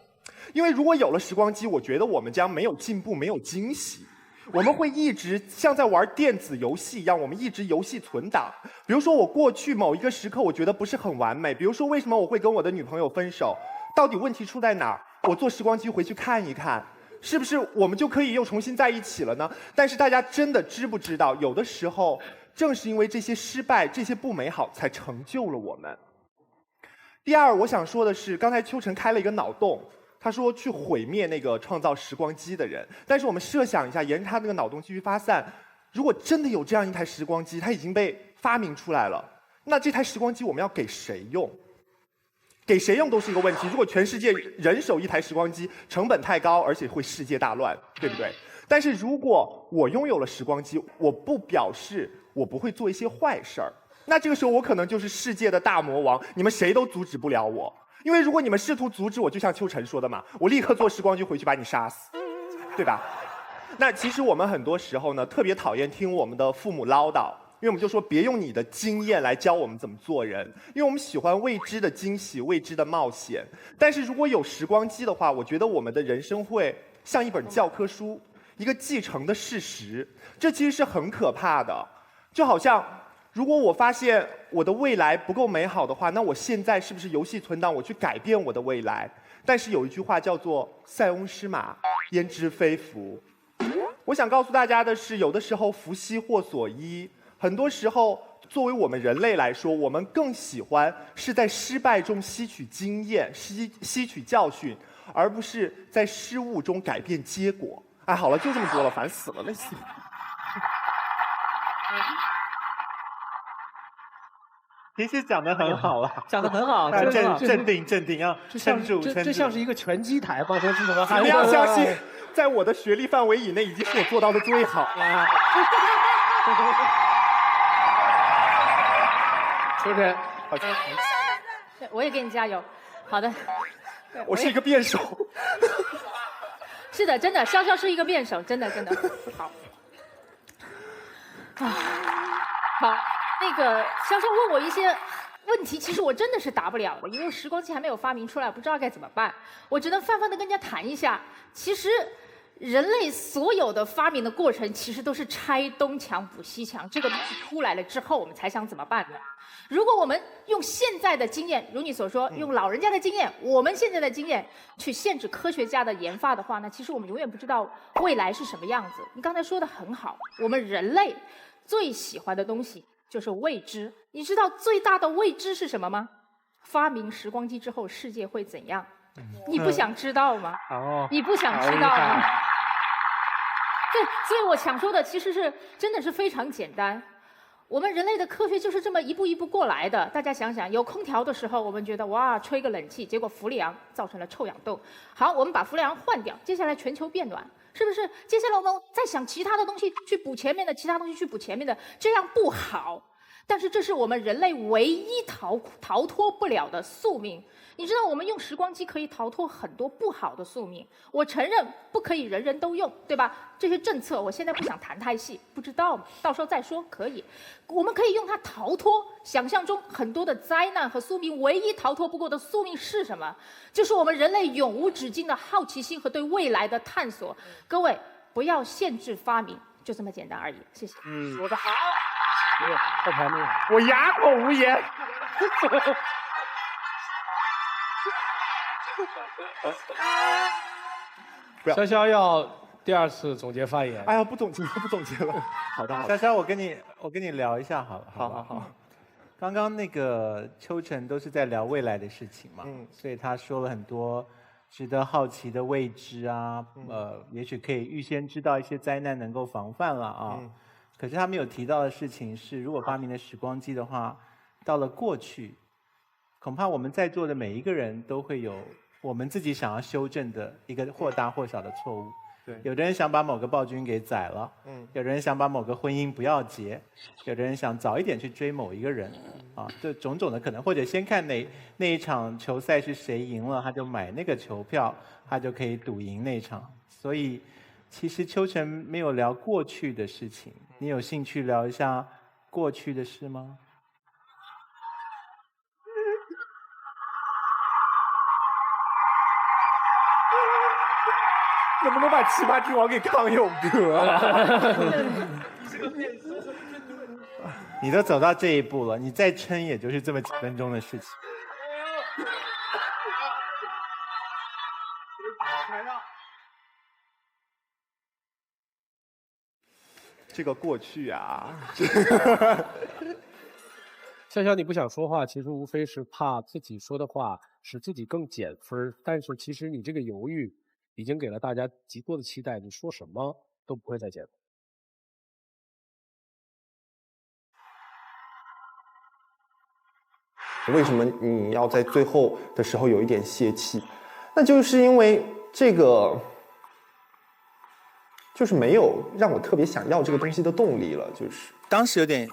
因为如果有了时光机，我觉得我们将没有进步，没有惊喜。我们会一直像在玩电子游戏一样，我们一直游戏存档。比如说我过去某一个时刻我觉得不是很完美，比如说为什么我会跟我的女朋友分手，到底问题出在哪儿？我坐时光机回去看一看，是不是我们就可以又重新在一起了呢？但是大家真的知不知道，有的时候正是因为这些失败、这些不美好，才成就了我们。第二，我想说的是，刚才秋晨开了一个脑洞。他说去毁灭那个创造时光机的人，但是我们设想一下，沿着他那个脑洞继续发散，如果真的有这样一台时光机，它已经被发明出来了，那这台时光机我们要给谁用？给谁用都是一个问题。如果全世界人手一台时光机，成本太高，而且会世界大乱，对不对？但是如果我拥有了时光机，我不表示我不会做一些坏事儿，那这个时候我可能就是世界的大魔王，你们谁都阻止不了我。因为如果你们试图阻止我，就像秋晨说的嘛，我立刻坐时光机回去把你杀死，对吧？那其实我们很多时候呢，特别讨厌听我们的父母唠叨，因为我们就说别用你的经验来教我们怎么做人，因为我们喜欢未知的惊喜、未知的冒险。但是如果有时光机的话，我觉得我们的人生会像一本教科书，一个继承的事实，这其实是很可怕的。就好像如果我发现我的未来不够美好的话，那我现在是不是游戏存档，我去改变我的未来？但是有一句话叫做“塞翁失马，焉知非福”。我想告诉大家的是，有的时候福兮祸所依，很多时候作为我们人类来说，我们更喜欢是在失败中吸取经验、吸取教训，而不是在失误中改变结果。哎，好了，就这么多了，烦死了，累死了。其实讲得很好啊，讲得很好，镇定啊，撑住。这像是一个拳击台吗？这是什么？你要相信，在我的学历范围以内，已经是我做到的最好了。秋晨，好，我也给你加油。好的，我是一个辩手。是的，真的，潇潇是一个辩手，真的。好，好。那个潇潇问我一些问题，其实我真的是答不了的，因为时光机还没有发明出来，不知道该怎么办。我只能泛泛的跟人家谈一下，其实人类所有的发明的过程，其实都是拆东墙补西墙，这个东西出来了之后，我们才想怎么办呢？如果我们用现在的经验，如你所说，用老人家的经验，我们现在的经验去限制科学家的研发的话呢，其实我们永远不知道未来是什么样子。你刚才说的很好，我们人类最喜欢的东西就是未知。你知道最大的未知是什么吗？发明时光机之后世界会怎样？你不想知道吗？你不想知道吗？对，所以我想说的其实是真的是非常简单。我们人类的科学就是这么一步一步过来的。大家想想，有空调的时候，我们觉得哇，吹个冷气，结果氟利昂造成了臭氧洞。好，我们把氟利昂换掉，接下来全球变暖，是不是？接下来我们再想其他的东西去补前面的，其他东西去补前面的，这样不好。但是这是我们人类唯一逃脱不了的宿命。你知道，我们用时光机可以逃脱很多不好的宿命。我承认不可以人人都用，对吧？这些政策我现在不想谈太细，不知道，到时候再说。可以，我们可以用它逃脱想象中很多的灾难和宿命。唯一逃脱不过的宿命是什么？就是我们人类永无止境的好奇心和对未来的探索。各位，不要限制发明，就这么简单而已。谢谢。说得好。后排那个，我哑口无言。潇潇要第2次总结发言。哎呀，不总结了。好的，潇潇，我跟你聊一下好了。好。刚刚那个秋晨都是在聊未来的事情嘛，所以他说了很多值得好奇的未知啊，也许可以预先知道一些灾难，能够防范了啊。可是他没有提到的事情是，如果发明了时光机的话，到了过去，恐怕我们在座的每一个人都会有我们自己想要修正的一个或大或小的错误。对，有的人想把某个暴君给宰了，有的人想把某个婚姻不要结，有的人想早一点去追某一个人，啊，这种种的可能，或者先看那一场球赛是谁赢了，他就买那个球票，他就可以赌赢那场。所以，其实秋晨没有聊过去的事情，你有兴趣聊一下过去的事吗？能不能把奇葩之王给康永哥？你都走到这一步了，你再撑也就是这么几分钟的事情。这个过去啊，潇潇，你不想说话，其实无非是怕自己说的话使自己更减分，但是其实你这个犹豫已经给了大家极多的期待，你说什么都不会再减分。为什么你要在最后的时候有一点泄气？那就是因为这个，就是没有让我特别想要这个东西的动力了。就是当时有点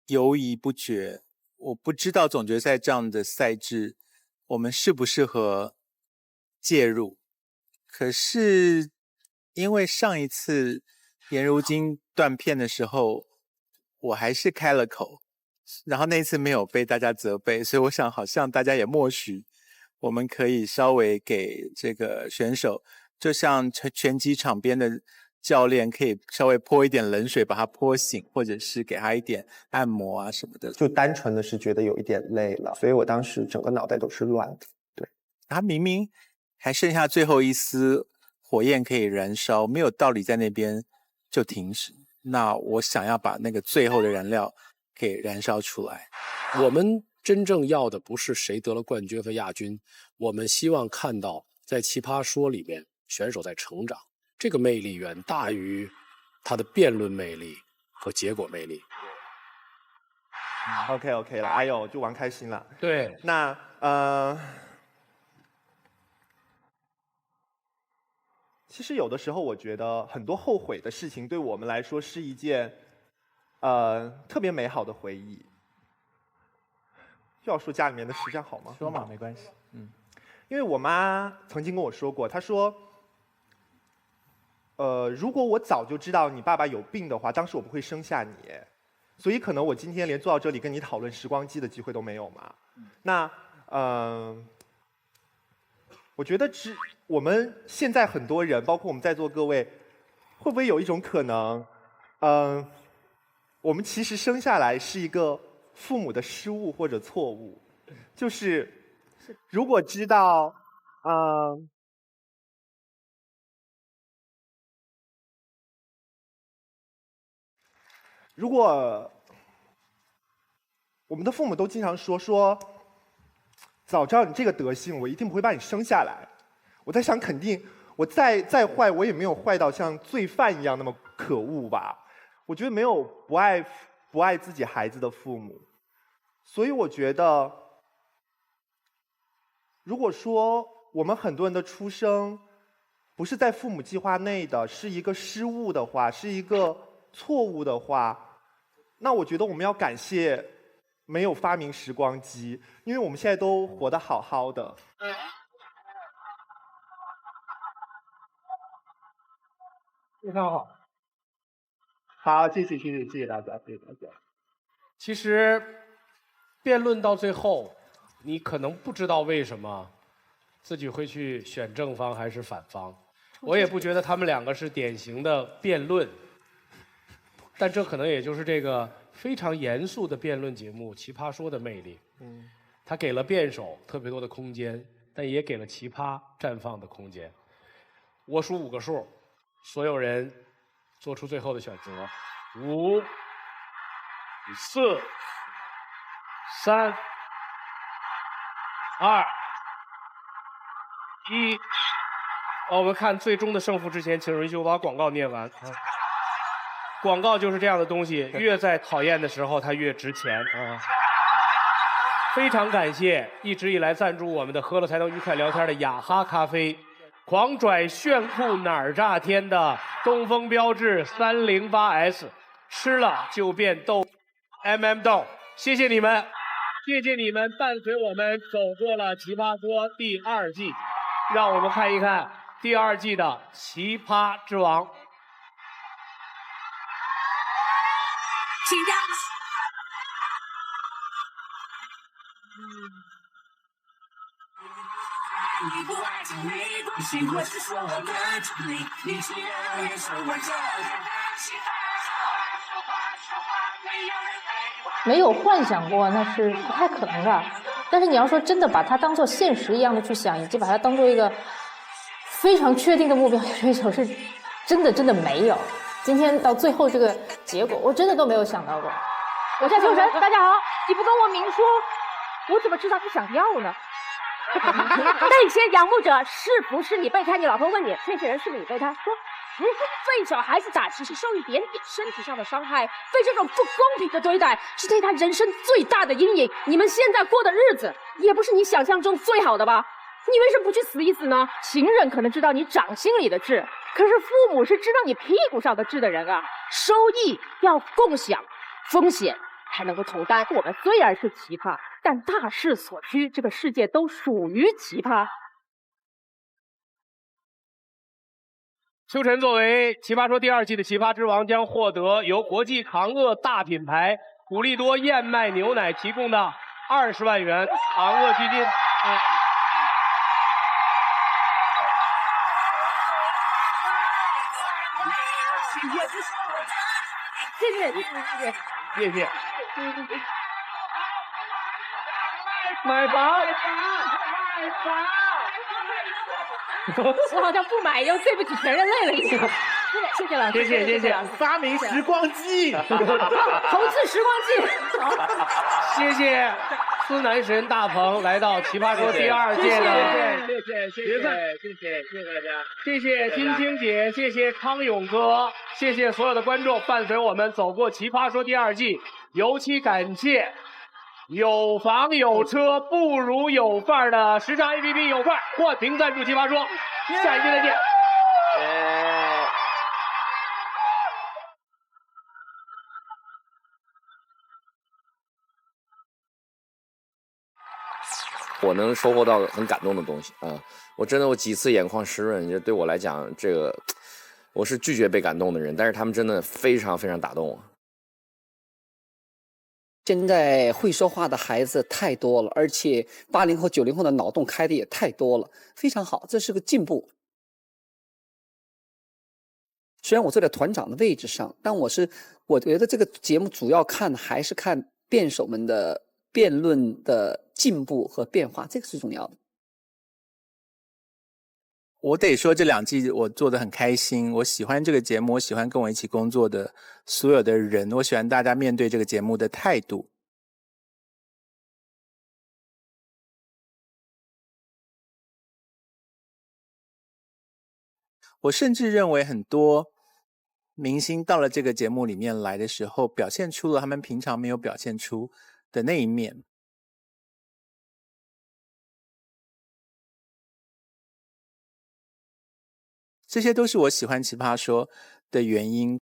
犹疑不决，我不知道总决赛这样的赛制，我们适不适合介入。可是因为上一次颜如晶断片的时候，我还是开了口。然后那次没有被大家责备，所以我想好像大家也默许我们可以稍微给这个选手，就像拳击场边的教练可以稍微泼一点冷水把他泼醒，或者是给他一点按摩啊什么的。就单纯的是觉得有一点累了，所以我当时整个脑袋都是乱的。对，他明明还剩下最后一丝火焰可以燃烧，没有道理在那边就停止。那我想要把那个最后的燃料给燃烧出来。我们真正要的不是谁得了冠军和亚军，我们希望看到在奇葩说里面选手在成长，这个魅力远大于他的辩论魅力和结果魅力。OK 了，哎呦，就玩开心了。对，那其实有的时候我觉得很多后悔的事情对我们来说是一件特别美好的回忆。又要说家里面的事，这样好吗？说嘛，没关系。因为我妈曾经跟我说过，她说，如果我早就知道你爸爸有病的话，当时我不会生下你，所以可能我今天连坐到这里跟你讨论时光机的机会都没有嘛。那我觉得我们现在很多人，包括我们在座各位，会不会有一种可能，我们其实生下来是一个父母的失误或者错误，就是如果知道，如果我们的父母都经常说，早知道你这个德性，我一定不会把你生下来。我在想，肯定我再坏，我也没有坏到像罪犯一样那么可恶吧。我觉得没有不爱自己孩子的父母，所以我觉得，如果说我们很多人的出生不是在父母计划内的，是一个失误的话，是一个错误的话，那我觉得我们要感谢没有发明时光机，因为我们现在都活得好好的。非常好。好，谢谢大家，谢谢大家。其实，辩论到最后，你可能不知道为什么自己会去选正方还是反方。我也不觉得他们两个是典型的辩论，但这可能也就是这个非常严肃的辩论节目《奇葩说》的魅力。它给了辩手特别多的空间，但也给了奇葩绽放的空间。我数5个数，所有人做出最后的选择：5、4、3、2、1。我们看最终的胜负之前，请允许我把广告念完。广告就是这样的东西，越在讨厌的时候，它越值钱啊！非常感谢一直以来赞助我们的喝了才能愉快聊天的雅哈咖啡，狂拽炫酷哪儿炸天的东风标致308S， 吃了就变豆 豆，谢谢你们，谢谢你们伴随我们走过了《奇葩说》第2季，让我们看一看第2季的奇葩之王。你不爱就没关系，我是说我的主力，你只要忍受我这没有幻想过，那是不太可能的。但是你要说真的把它当做现实一样的去想，以及把它当做一个非常确定的目标追求，是真的没有。今天到最后这个结果，我真的都没有想到过。我叫秋晨，大家好，你不跟我明说，我怎么知道你想要呢？那些仰慕者是不是你备胎？你老婆问你，那些人是不是你备胎？说如果对小孩子打只是受一点点身体上的伤害，对这种不公平的对待是对他人生最大的阴影。你们现在过的日子也不是你想象中最好的吧？你为什么不去死一死呢？情人可能知道你掌心里的痣，可是父母是知道你屁股上的痣的人啊。收益要共享，风险还能够承担。我们虽然是奇葩，但大势所趋，这个世界都属于奇葩。秋晨作为《奇葩说》第2季的奇葩之王，将获得由国际抗饿大品牌古力多燕麦牛奶提供的20万元抗饿基金。谢谢。买房。我好像不买又对不起全人类了一样。谢谢老师，谢谢。发明时光机，投资时光机。谢谢司男神大鹏来到《奇葩说》第2届的，谢谢大家，谢谢晶晶姐，谢谢康永哥，谢谢所有的观众伴随我们走过《奇葩说》第2季，尤其感谢有房有车不如有范儿的时尚 APP 有范儿冠名赞助《奇葩说》，下一期再见。我能收获到很感动的东西啊！我几次眼眶湿润，就对我来讲，这个我是拒绝被感动的人，但是他们真的非常非常打动我。现在会说话的孩子太多了，而且80后、90后的脑洞开的也太多了，非常好，这是个进步。虽然我坐在团长的位置上，但我觉得这个节目主要还是看辩手们的辩论的进步和变化，这个是重要的。我得说这2季我做得很开心，我喜欢这个节目，我喜欢跟我一起工作的所有的人，我喜欢大家面对这个节目的态度。我甚至认为很多明星到了这个节目里面来的时候，表现出了他们平常没有表现出的那一面。这些都是我喜欢奇葩说的原因。